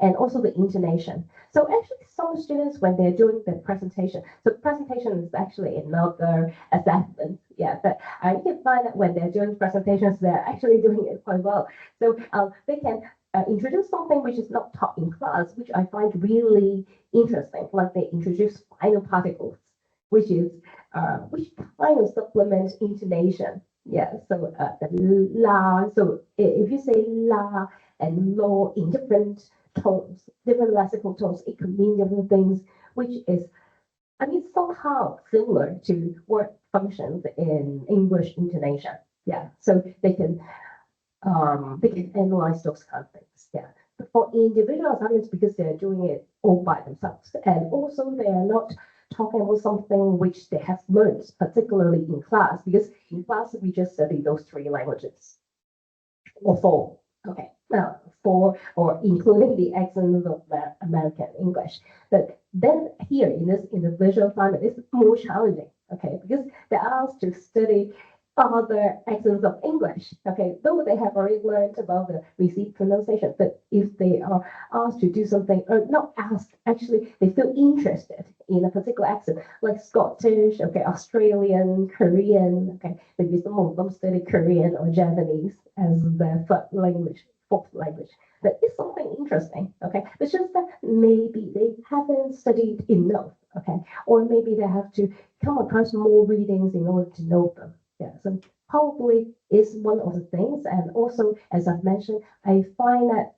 S5: and also the intonation. So actually, some students when they're doing the presentation, so presentation is actually another assessment, yeah, but you can find that when they're doing presentations, they're actually doing it quite well. So they can introduce something which is not taught in class, which I find really interesting, like they introduce final particles, which is which kind of supplement intonation. Yeah, so the la, so if you say la and lo in different tones, different lexical tones, it could mean different things, which is, I mean, somehow similar to what functions in English intonation. Yeah, so they can analyze those kind of things. Yeah. But for individual assignments, because they're doing it all by themselves, and also they are not talking about something which they have learned, particularly in class, because in class we just study those three languages or four. Okay, now four, or including the accents of American English. But then here in the visual assignment, it's more challenging. Okay, because they're asked to study other accents of English. Okay, though they have already learned about the received pronunciation, but if they are asked to do something, or not asked, actually, they feel interested in a particular accent, like Scottish, okay, Australian, Korean, okay, maybe some of them study Korean or Japanese as their fourth language. But it's something interesting, okay? It's just that maybe they haven't studied enough, okay? Or maybe they have to come across more readings in order to know them. Yeah, so probably is one of the things. And also, as I've mentioned, I find that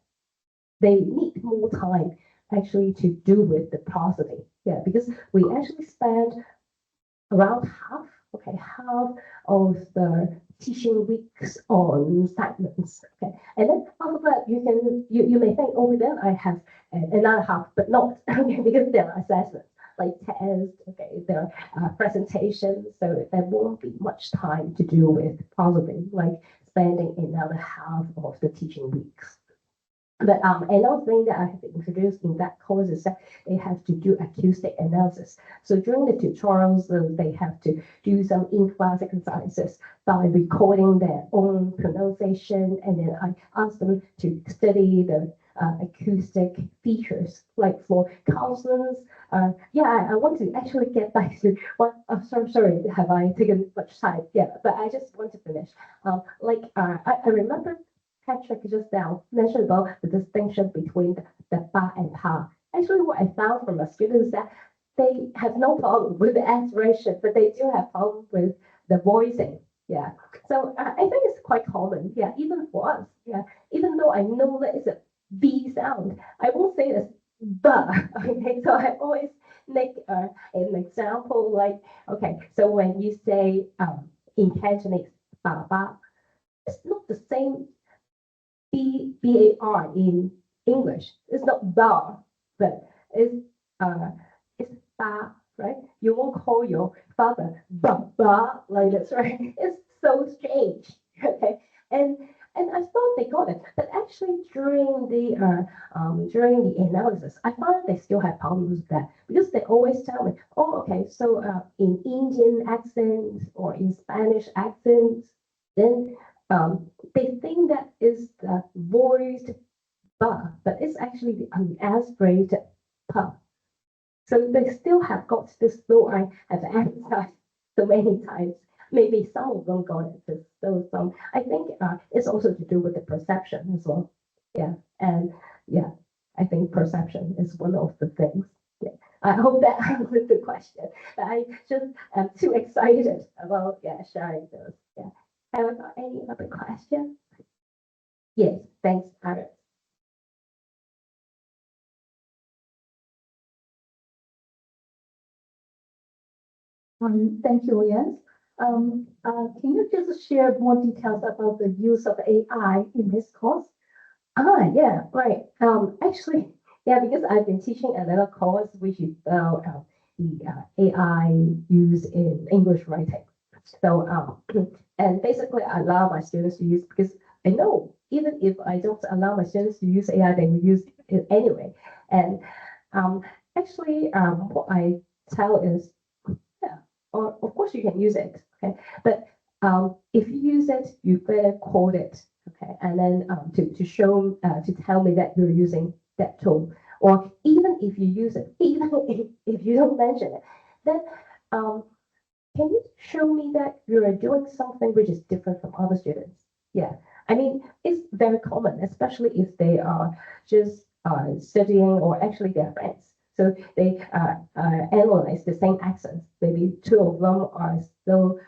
S5: they need more time actually to do with the prosody. Yeah, because we actually spend around half of the teaching weeks on segments. Okay, and then after that, you may think, oh, then I have another half, but not okay, because there are assessments like tests. Okay, there are presentations, so there won't be much time to do with prosody, like spending another half of the teaching weeks. But another thing that I have introduced in that course is that they have to do acoustic analysis. So during the tutorials, they have to do some in-class exercises by recording their own pronunciation, and then I ask them to study the acoustic features, like for consonants. Yeah, I want to actually get back to what. Sorry, have I taken much time? Yeah, but I just want to finish. I remember Patrick just now mentioned about the distinction between the ba and pa. Actually, what I found from my students is that they have no problem with the aspiration, but they do have problem with the voicing. Yeah. So I think it's quite common. Yeah, even for us. Yeah. Even though I know that it's a B sound, I won't say it's ba. Okay. So I always make an example like, okay, so when you say in Cantonese, ba ba, it's not the same bar in English. It's not bar, but it's ba, right? You won't call your father ba like this, right? It's so strange. Okay. And I thought they got it, but actually during the analysis, I found they still had problems with that because they always tell me, oh, okay, so in Indian accents or in Spanish accents, then they think that is the voiced ba, but it's actually the unaspirated pa. So they still have got this, though I have emphasized so many times. Maybe some of them got it, so some. I think it's also to do with the perception as well. Yeah, and yeah, I think perception is one of the things. Yeah, I hope that answered the question. But I just am too excited about sharing those. Yeah. Have any other questions? Yes, thanks, Iris.
S2: Thank you, Wience. Can you just share more details about the use of AI in this course?
S5: Yeah, right. Actually, yeah, because I've been teaching another course which is about the AI used in English writing. So, and basically, I allow my students to use because I know even if I don't allow my students to use AI, they will use it anyway. And actually, what I tell is, yeah, or of course you can use it, okay, but if you use it, you better quote it, okay, and then to show to tell me that you're using that tool, or even if you use it, even if you don't mention it, then can you show me that you're doing something which is different from other students? Yeah, I mean, it's very common, especially if they are just studying or actually they're friends. So they analyze the same accents. Maybe two of them are still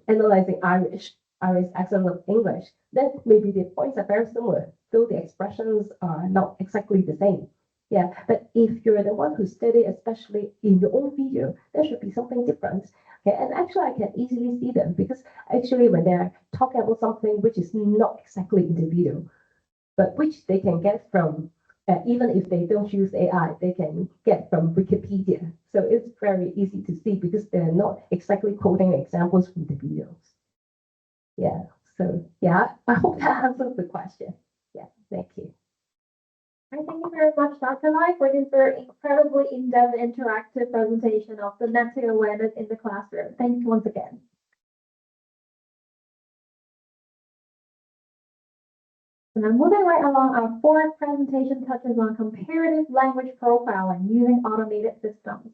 S5: analyzing Irish accent of English. Then maybe the points are very similar, though the expressions are not exactly the same. Yeah, but if you're the one who studied, especially in your own video, there should be something different. Okay, and actually I can easily see them because actually when they're talking about something which is not exactly in the video, but which they can get from, even if they don't use AI, they can get from Wikipedia. So it's very easy to see because they're not exactly quoting examples from the videos. Yeah, so yeah, I hope that answers the question. Yeah, thank you.
S2: Thank you very much, Dr. Lai, for this very incredibly in-depth interactive presentation of the phonetic awareness in the classroom. Thank you once again. And then moving right along, our fourth presentation touches on comparative language profiling using automated systems,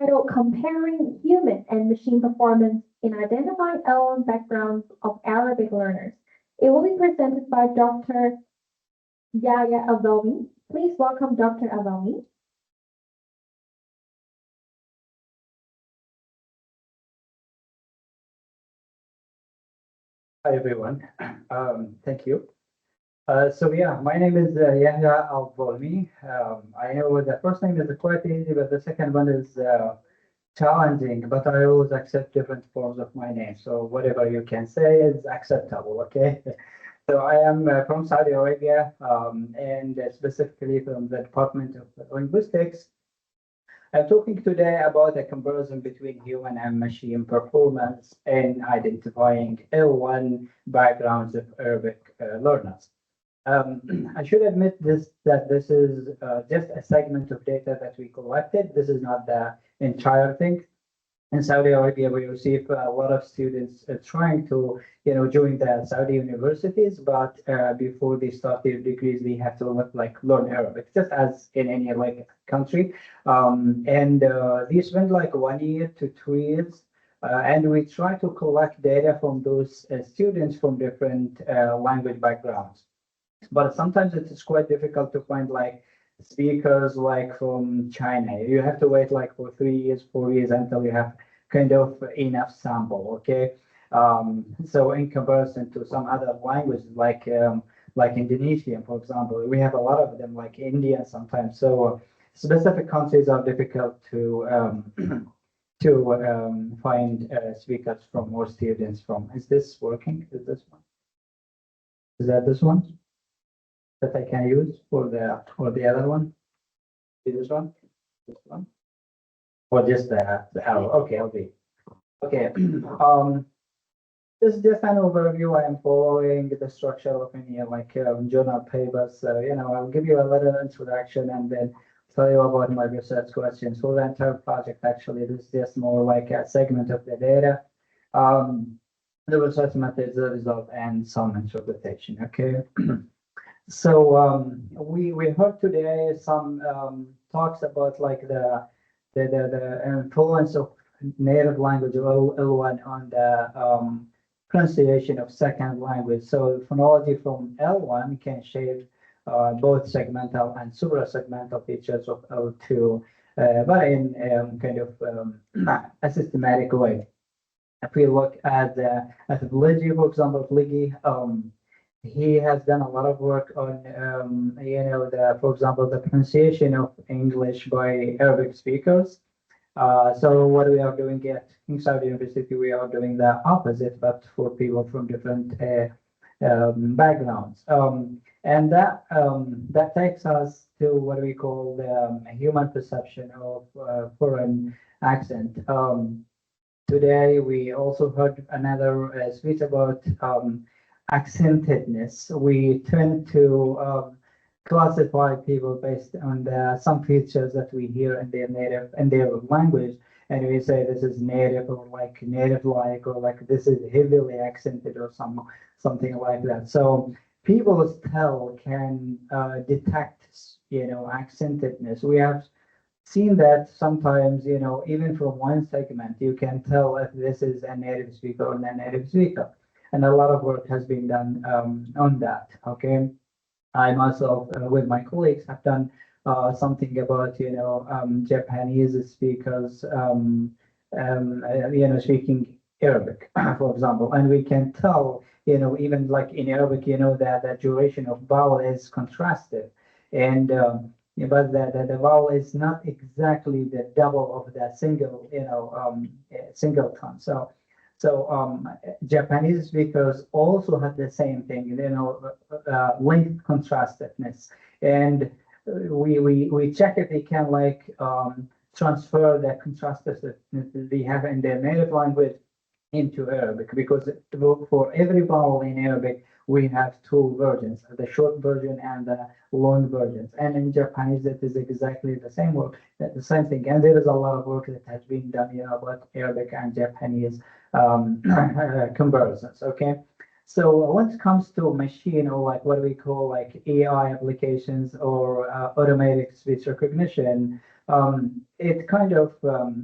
S2: titled Comparing Human and Machine Performance in Identifying L1 Backgrounds of Arabic Learners. It will be presented by Dr. Yahya Aldholmi. Please welcome Dr. Aldholmi.
S6: Hi, everyone. Thank you. My name is Yahya Aldholmi. I know the first name is quite easy, but the second one is challenging, but I always accept different forms of my name. So whatever you can say is acceptable, okay? So I am from Saudi Arabia, and specifically from the Department of Linguistics. I'm talking today about a comparison between human and machine performance in identifying L1 backgrounds of Arabic learners. I should admit that this is just a segment of data that we collected. This is not the entire thing. In Saudi Arabia, we receive a lot of students trying to, join the Saudi universities, but before they start their degrees, they have to learn Arabic, just as in any country. They spend 1 year to 2 years, and we try to collect data from those students from different language backgrounds. But sometimes it is quite difficult to find speakers from China. You have to wait for 3 years, 4 years until you have kind of enough sample. Okay. So in comparison to some other languages like Indonesian, for example, we have a lot of them like India sometimes. So specific countries are difficult to find speakers from or students from. Is this working? Is this one? Is that this one that I can use for the other one? Is this one? This one? Or just the arrow? Okay, okay. This is just an overview. I am following the structure of any journal papers. So I'll give you a little introduction and then tell you about my research questions. For the entire project, actually, this is just more like a segment of the data. The research methods, the result, and some interpretation. Okay. So we heard today some talks about the influence of native language L1 on the pronunciation of second language. So phonology from L1 can shape both segmental and suprasegmental features of L2, but in kind of a systematic way. If we look at Ligi, for example, Ligi, he has done a lot of work on, for example, the pronunciation of English by Arabic speakers. So what we are doing at King Saud University, we are doing the opposite, but for people from different backgrounds. And that takes us to what we call the human perception of foreign accent. Today, we also heard another speech about accentedness. We tend to classify people based on some features that we hear in their language, and we say this is native or native or this is heavily accented or something like that. So people's tell can detect accentedness. We have seen that sometimes even from one segment you can tell if this is a native speaker or a native speaker, and a lot of work has been done on that. Okay. I myself, with my colleagues, have done something about Japanese speakers, speaking Arabic, for example, and we can tell, even in Arabic, that the duration of vowel is contrasted, and but the vowel is not exactly the double of the singleton. So Japanese speakers also have the same thing, length contrastedness, and we check if they can transfer the contrastedness they have in their native language into Arabic, because for every vowel in Arabic we have two versions, the short version and the long versions, and in Japanese it is exactly the same work, the same thing, and there is a lot of work that has been done about Arabic and Japanese comparisons. Okay, So when it comes to machine or like what we call like AI applications or automatic speech recognition, it kind of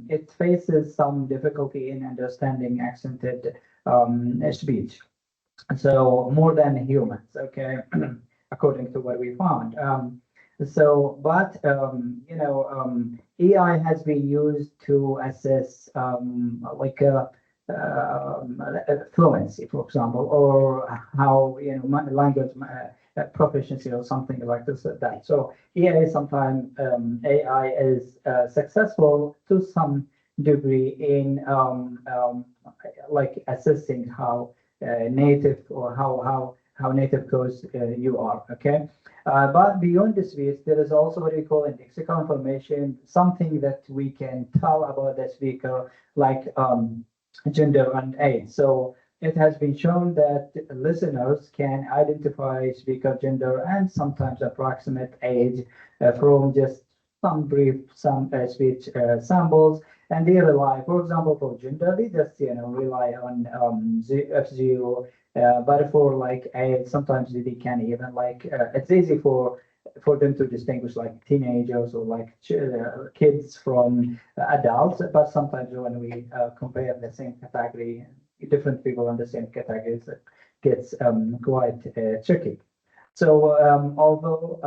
S6: it faces some difficulty in understanding accented speech. So more than humans, okay, according to what we found. But AI has been used to assess fluency, for example, or how language proficiency or something like this. That so AI is successful to some degree in like assessing how native or how native codes you are. Okay. But beyond the speech, there is also what we call lexical information, something that we can tell about the speaker, like gender and age. So it has been shown that listeners can identify speaker gender and sometimes approximate age from just some brief speech samples, and they rely, for example, for gender, they just rely on F0. But for like age, sometimes they can even like it's easy for them to distinguish like teenagers or like kids from adults. But sometimes when we compare the same category, different people in the same categories, it gets quite tricky. So although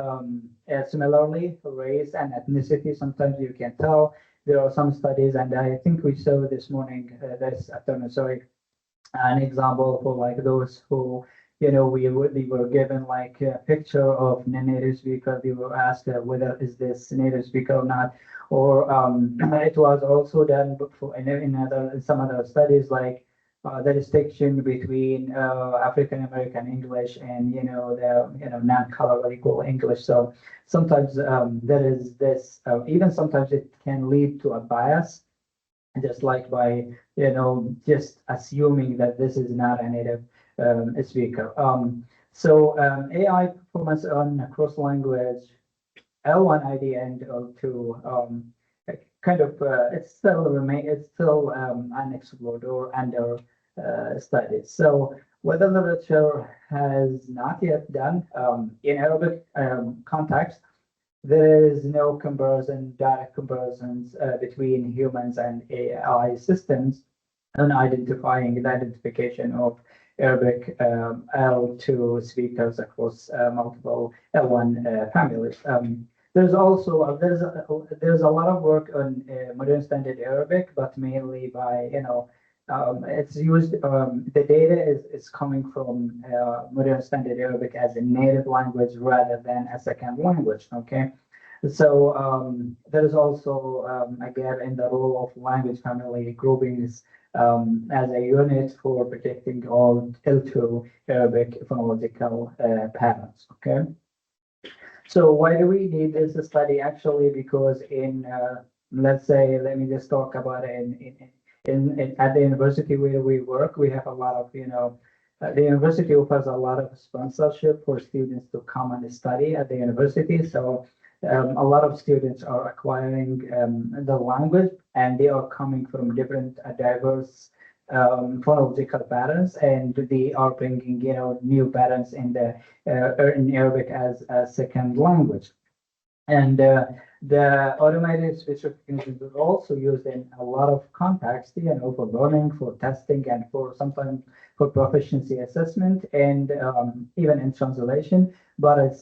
S6: similarly, race and ethnicity, sometimes you can tell. There are some studies, and I think we saw this morning, this afternoon, sorry, an example for like those who, we were given like a picture of a native speaker. They were asked whether is this native speaker or not. Or it was also done for in some other studies, like the distinction between African American English and the non-color equal English. So sometimes there is this. Even sometimes it can lead to a bias, just like by just assuming that this is not a native speaker. AI performance on cross language L1 ID and L2 kind of it's still unexplored or under studied. So what the literature has not yet done in Arabic context, there is no direct comparisons between humans and AI systems on identifying the identification of Arabic L2 speakers across multiple L1 families. There's also there's a lot of work on modern standard Arabic, but mainly by it's used. The data is coming from modern standard Arabic as a native language rather than a second language. Okay, so there is also a gap in the role of language family groupings as a unit for protecting all L2 Arabic phonological patterns. Okay. So why do we need this study? Actually, because in let's say, let me just talk about it at the university where we work, we have a lot of the university offers a lot of sponsorship for students to come and study at the university. So a lot of students are acquiring the language, and they are coming from different diverse phonological patterns, and they are bringing new patterns in Arabic as a second language. And the automated speech recognition is also used in a lot of contexts, for learning, for testing, and for sometimes for proficiency assessment, and even in translation. But it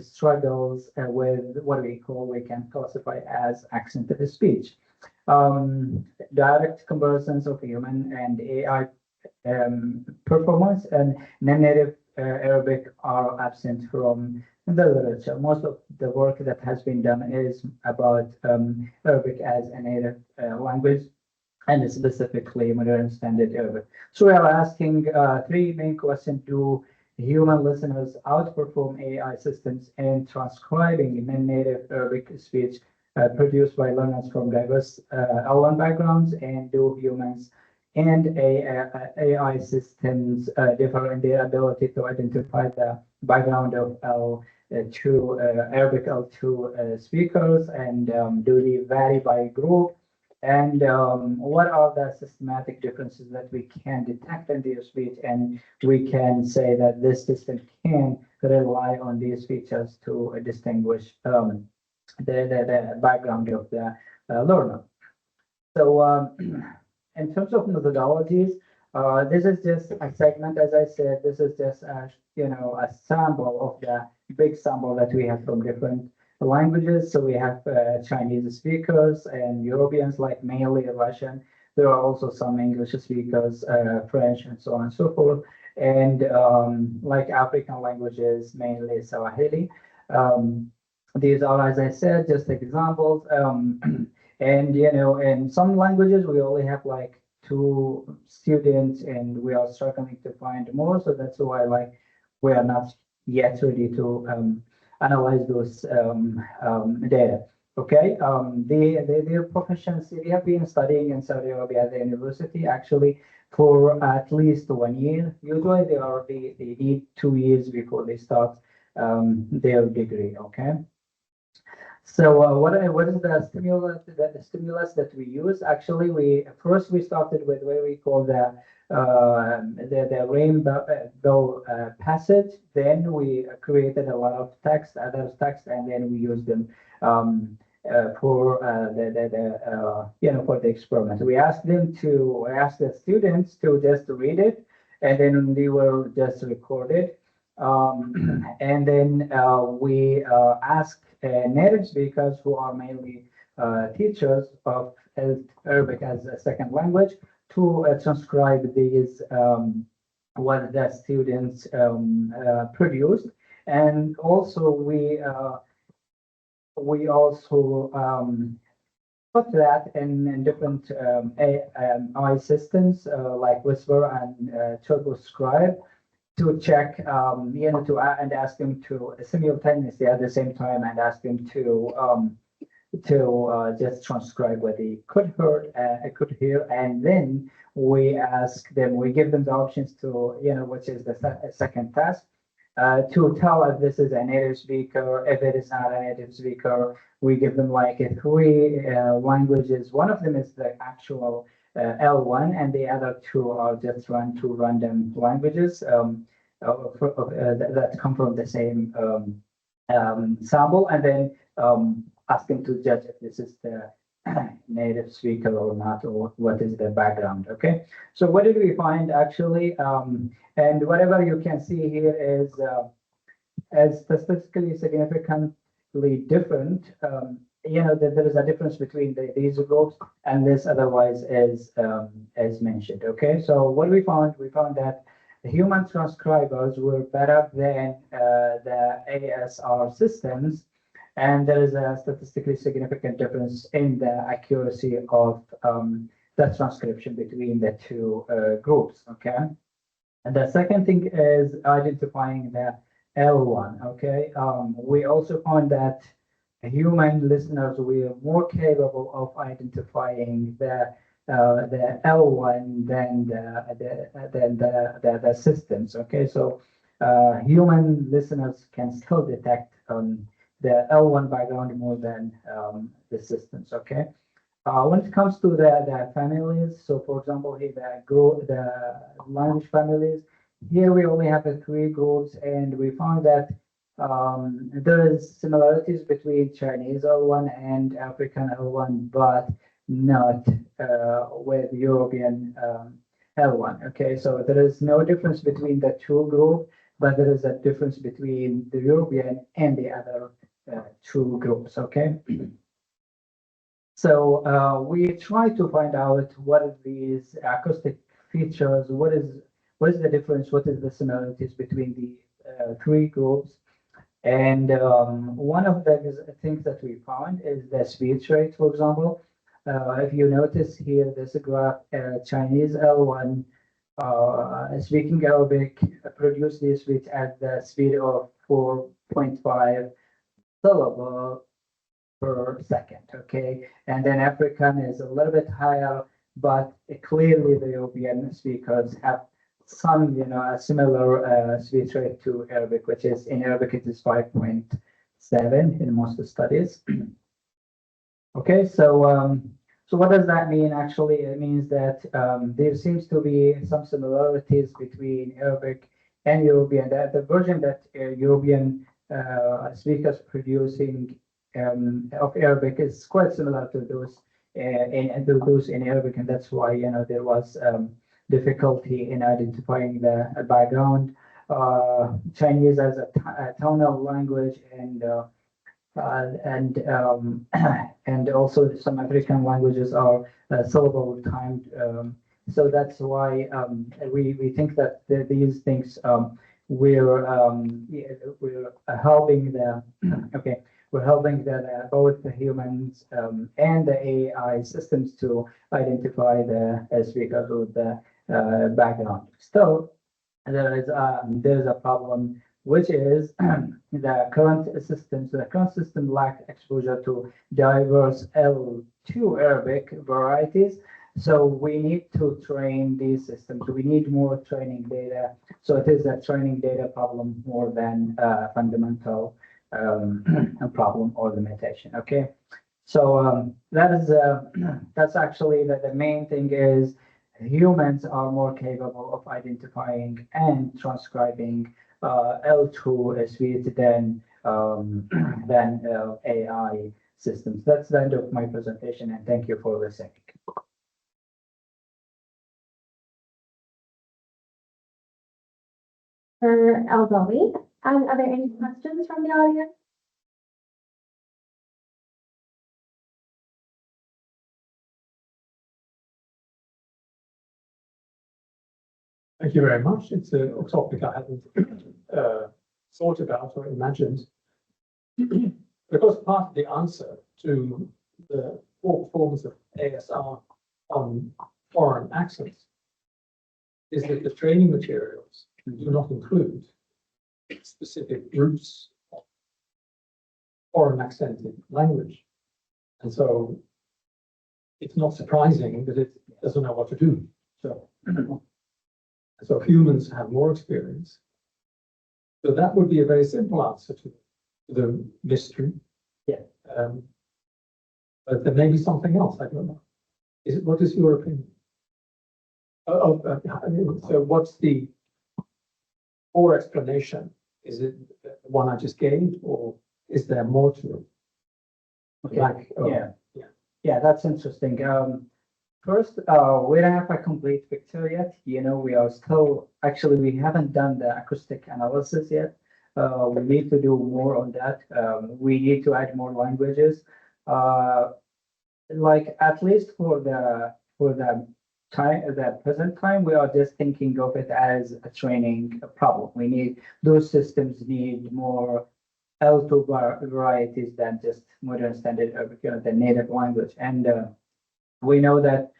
S6: struggles with what we can classify as accented speech. Direct comparisons of human and AI performance and non-native Arabic are absent from the literature. Most of the work that has been done is about Arabic as a native language, and specifically modern standard Arabic. So we are asking three main questions. Do human listeners outperform AI systems in transcribing non-native Arabic speech produced by learners from diverse L1 backgrounds? And do humans and AI systems differ in their ability to identify the background of Arabic L2 speakers? And do they vary by group? And what are the systematic differences that we can detect in their speech, and we can say that this system can rely on these features to distinguish the background of the learner. So in terms of methodologies, this is just a segment, as I said, this is just a, a sample of the big sample that we have from different languages. So we have Chinese speakers and Europeans, like mainly Russian. There are also some English speakers, French, and so on and so forth. And like African languages, mainly Swahili. These are, as I said, just examples. And in some languages we only have like 2 students, and we are struggling to find more. So that's why we are not yet ready to analyze those data. Okay, their proficiency, they have been studying in Saudi Arabia at the university actually for at least 1 year. Usually they need 2 years before they start their degree. Okay. So what is the stimulus that we use? Actually, we started with what we call the rainbow passage. Then we created a lot of other text, and then we used them for for the experiment. We asked the students to just read it, and then they will just record it. And then we ask native speakers who are mainly teachers of Arabic as a second language to transcribe these what the students produced. And also we also put that in different AI systems like Whisper and Turbo Scribe, to check, and ask them to simultaneously at the same time, and ask them to just transcribe what they could hear, and then we give them the options to, which is the second task, to tell if this is a native speaker. If it is not a native speaker, we give them like 3 languages. One of them is the actual L1, and the other 2 are just 2 random languages that come from the same sample, and then ask them to judge if this is the native speaker or not, or what is the background. Okay, so what did we find actually? And whatever you can see here is as statistically significantly different. That there is a difference between these groups, and this otherwise is as mentioned. Okay, so what we found that the human transcribers were better than the ASR systems, and there is a statistically significant difference in the accuracy of the transcription between the 2 groups. Okay, and the second thing is identifying the L1. Okay, we also found that human listeners were more capable of identifying the L1 than the systems. Okay, so human listeners can still detect the L1 background more than the systems. Okay, when it comes to the families, so for example, here the language families, here we only have 3 groups, and we found that there is similarities between Chinese L1 and African L1, but not with European L1. Okay, so there is no difference between the 2 groups, but there is a difference between the European and the other 2 groups. Okay, so we try to find out what are these acoustic features, what is the difference, what is the similarities between the 3 groups. And one of the things that we found is the speech rate. For example, if you notice here, this graph, Chinese L1 speaking Arabic produce this speech at the speed of 4.5 syllables per second. Okay, and then African is a little bit higher, but clearly the European speakers have some, a similar speech rate to Arabic, which is in Arabic it is 5.7 in most studies. Okay, so So what does that mean? Actually, it means that there seems to be some similarities between Arabic and European. That the version that European speakers producing of Arabic is quite similar to those in Arabic, and that's why there was difficulty in identifying the background. Chinese as a tonal language and also some African languages are syllable timed. So that's why we think that these things we're helping the okay we're helping both the humans and the AI systems to identify the speakers with the background. So there's a problem, which is the current system. So the current system lacks exposure to diverse L2 Arabic varieties. So we need to train these systems. We need more training data. So it is a training data problem more than a fundamental a problem or limitation. Okay. So that's actually the main thing is humans are more capable of identifying and transcribing L2 suite than AI systems. That's the end of my presentation, and thank you for listening.
S2: Aldholmi, are there any questions from the audience?
S4: Thank you very much. It's a topic I hadn't thought about or imagined. Because part of the answer to the four forms of ASR on foreign accents is that the training materials do not include specific groups of foreign accented language. And so it's not surprising that it doesn't know what to do. So humans have more experience. So that would be a very simple answer to the mystery.
S6: Yeah.
S4: But there may be something else. I don't know. What is your opinion? So what's the core explanation? Is it the one I just gave, or is there more to it?
S6: Okay. Yeah, that's interesting. First, we don't have a complete picture yet. We are still, actually, we haven't done the acoustic analysis yet. We need to do more on that. We need to add more languages. Like at least for the present time, we are just thinking of it as a training problem. Those systems need more L2 varieties than just modern standard Arabic, the native language. And we know that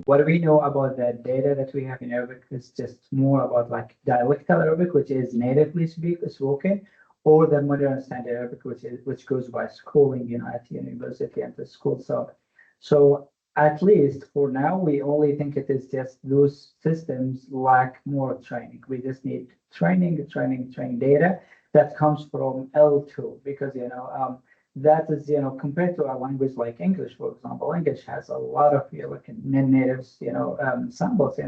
S6: what we know about the data that we have in Arabic is just more about like dialectal Arabic, which is natively spoken, or the modern standard Arabic, which goes by schooling, at university and the school. So at least for now, we only think it is just those systems lack more training. We just need training data that comes from L2 because that is compared to a language like English, for example. English has a lot of native samples,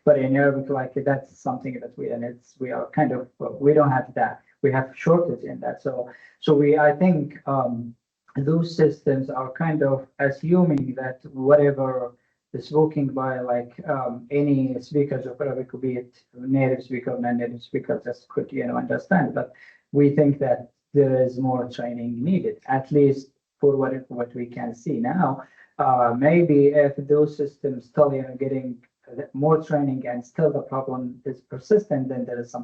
S6: but in Arabic, like that's something that we are kind of we don't have that. We have shortage in that. So I think those systems are kind of assuming that whatever is spoken by any speakers of Arabic, be it native speaker or non-native speaker, just could understand. But we think that there is more training needed, at least for what we can see now. Maybe if those systems still getting more training and still the problem is persistent, then there is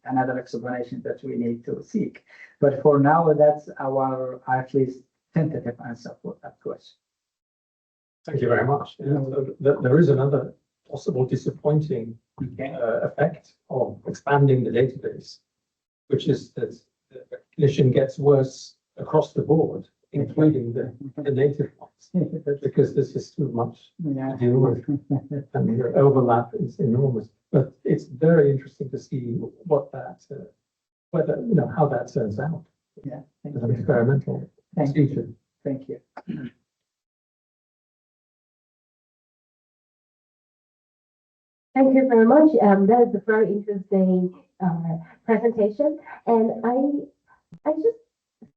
S6: another explanation that we need to seek. But for now, that's our at least tentative answer for that question.
S4: Thank you very much. There is another possible disappointing effect of expanding the database, which is that the recognition gets worse across the board, including the native ones, because this is too much to deal with, and the overlap is enormous. But it's very interesting to see how that turns out.
S6: Yeah,
S4: as an experimental procedure.
S6: Thank you.
S5: Thank you very much. That is a very interesting presentation, and I just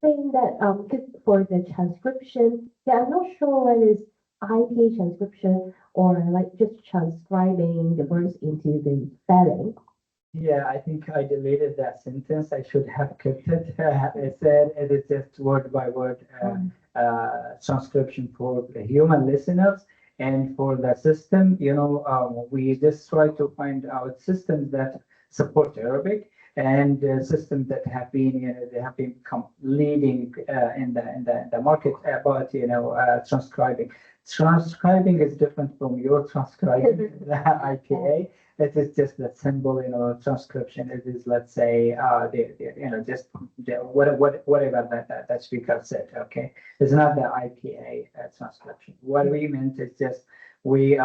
S5: think that because for the transcription, yeah, I'm not sure whether it's IP transcription or like just transcribing the words into the spelling.
S6: Yeah, I think I deleted that sentence. I should have kept it. I said it is just word by word transcription for the human listeners. And for the system, we just try to find out systems that support Arabic and systems that have been, they have been leading in the market about, transcribing. Transcribing is different from your transcribing, the IPA. It is just the symbol, transcription. It is, let's say, just whatever that speaker said. Okay, it's not the IPA transcription. What we meant is just we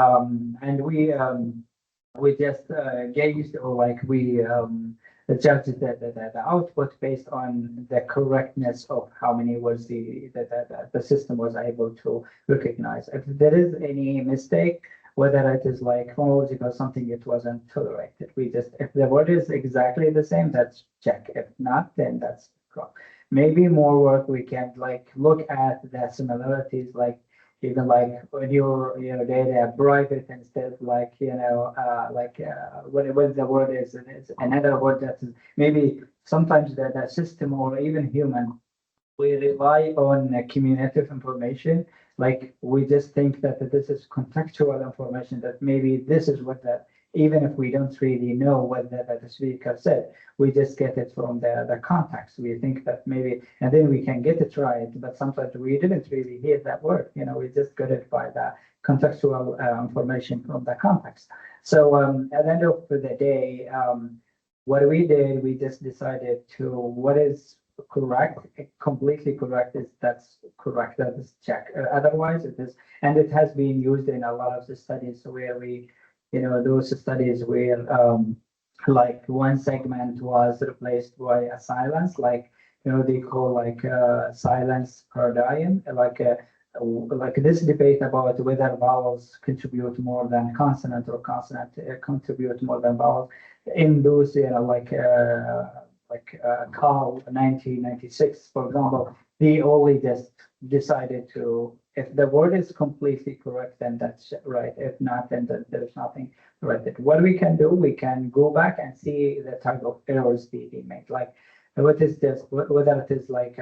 S6: just gauged, or like we judged the output based on the correctness of how many words the system was able to recognize. If there is any mistake, whether it is like phonological something, it wasn't tolerated. We just, if the word is exactly the same, that's check. If not, then that's wrong. Maybe more work we can like look at the similarities, like even like when your data private instead, like when the word is, and it's another word that is maybe sometimes the system or even human, we rely on cumulative information. Like we just think that this is contextual information, that maybe this is what that, even if we don't really know what the speaker said, we just get it from the context. We think that maybe, and then we can get it right, but sometimes we didn't really hear that word. We just got it by the contextual information from the context. So at the end of the day, what we did, we just decided to what is correct, completely correct, is that's correct, that is check. Otherwise it is, and it has been used in a lot of the studies where we, those studies where like one segment was replaced by a silence, like they call like silence paradigm, like this debate about whether vowels contribute more than consonant or consonant contribute more than vowels. In those, Carl 1996, for example, they only just decided to, if the word is completely correct, then that's right. If not, then there's nothing right. What we can do, we can go back and see the type of errors they made. Like, what is this? Whether it is like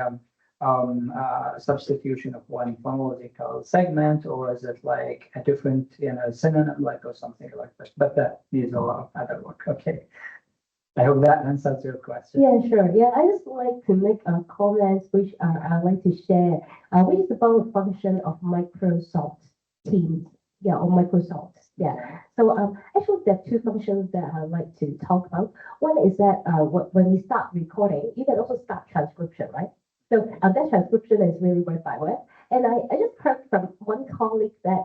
S6: substitution of one phonological segment, or is it like a different, synonym, like, or something like that. But that needs a lot of other work. Okay. I hope that answers your question.
S5: Yeah, sure. Yeah, I just like to make a comment which I'd like to share, which is about the function of Microsoft Teams. Yeah, or Microsoft. Yeah. So actually, there are two functions that I'd like to talk about. One is that when we start recording, you can also start transcription, right? So that transcription is really word by word. And I just heard from one colleague that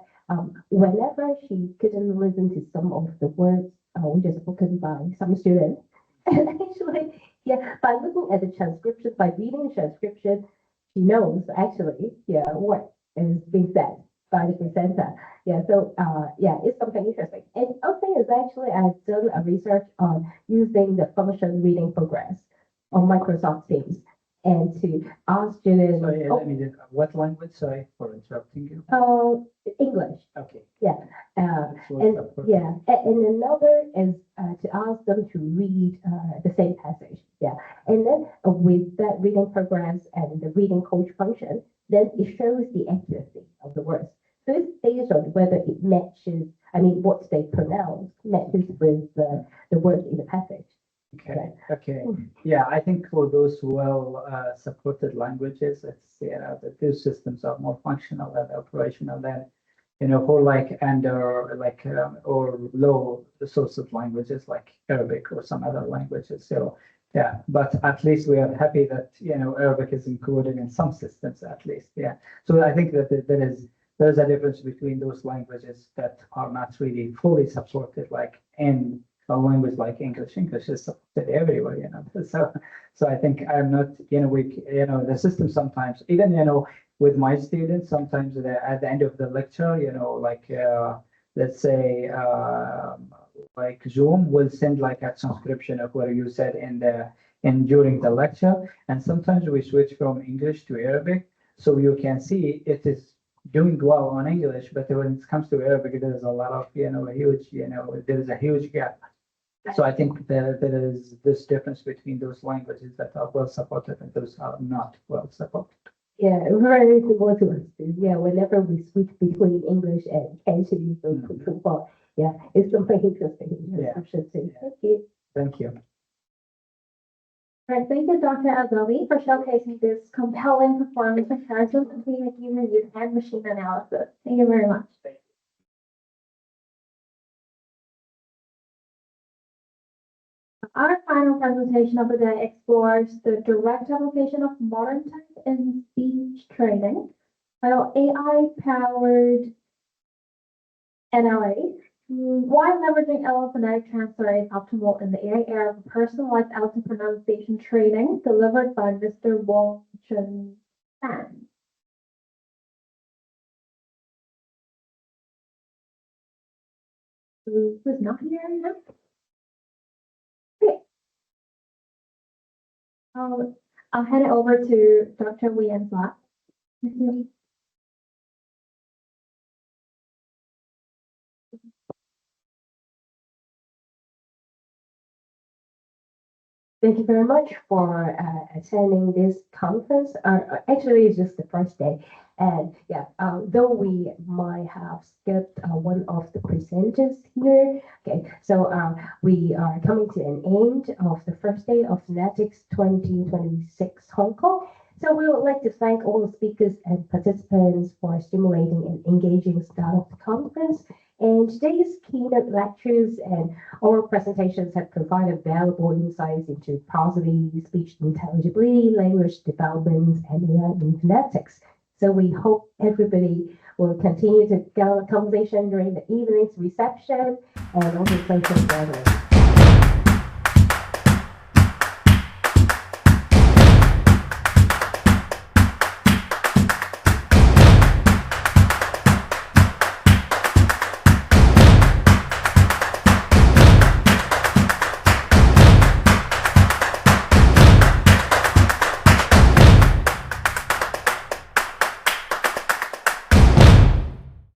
S5: whenever she couldn't listen to some of the words which is spoken by some students, and actually, yeah, by looking at the transcription, by reading the transcription, she knows actually, yeah, what is being said by the presenter. Yeah, so yeah, it's something interesting. And other thing is actually I've done a research on using the function reading progress on Microsoft Teams, and to ask students.
S6: Sorry, let me just, what language? Sorry for interrupting you.
S5: English.
S6: Okay.
S5: Yeah. And yeah, and another is to ask them to read the same passage. Yeah, and then with that reading progress and the reading coach function, then it shows the accuracy of the words. So it's based on whether it matches. I mean, what they pronounce matches with the words in the passage.
S6: Okay. Okay. Yeah, I think for those well supported languages, it's that those systems are more functional and operational than for like under like or low resources languages like Arabic or some other languages. So yeah, but at least we are happy that Arabic is included in some systems at least. Yeah. So I think that there's a difference between those languages that are not really fully supported, like in a language like English. English is supported everywhere, So I think I'm not, the system sometimes, even, with my students, sometimes at the end of the lecture, like, let's say, like Zoom will send like a transcription of what you said during the lecture. And sometimes we switch from English to Arabic. So you can see it is doing well on English, but when it comes to Arabic, there's a lot of, there is a huge gap. So I think that there is this difference between those languages that are well supported and those are not well supported.
S5: Yeah, very similar to us. Yeah, whenever we switch between English and Cantonese or football, yeah, it's something interesting in
S6: Yeah.
S5: description too. Thank you.
S6: Thank you.
S2: All right, thank you, Dr. Aldholmi, for showcasing this compelling performance comparison between human use and machine analysis. Thank you very much. Our final presentation of the day explores the direct application of modern tech in speech training. AI-powered NLA. Why leveraging LL phonetic transfer is optimal in the AI era of personalized auto pronunciation training delivered by Mr. Wience Lai. Who's not here now? Okay. I'll hand it over to Dr. Wience Lai.
S5: Thank you very much for attending this conference. Actually, it's just the first day. And yeah, though we might have skipped one of the presenters here. Okay, so we are coming to an end of the first day of Phonetics 2026 Hong Kong. So we would like to thank all the speakers and participants for stimulating and engaging start of the conference. And today's keynote lectures and oral presentations have provided valuable insights into prosody, speech intelligibility, language development, and in phonetics. So we hope everybody will continue to get a conversation during the evening's reception and also social gathering.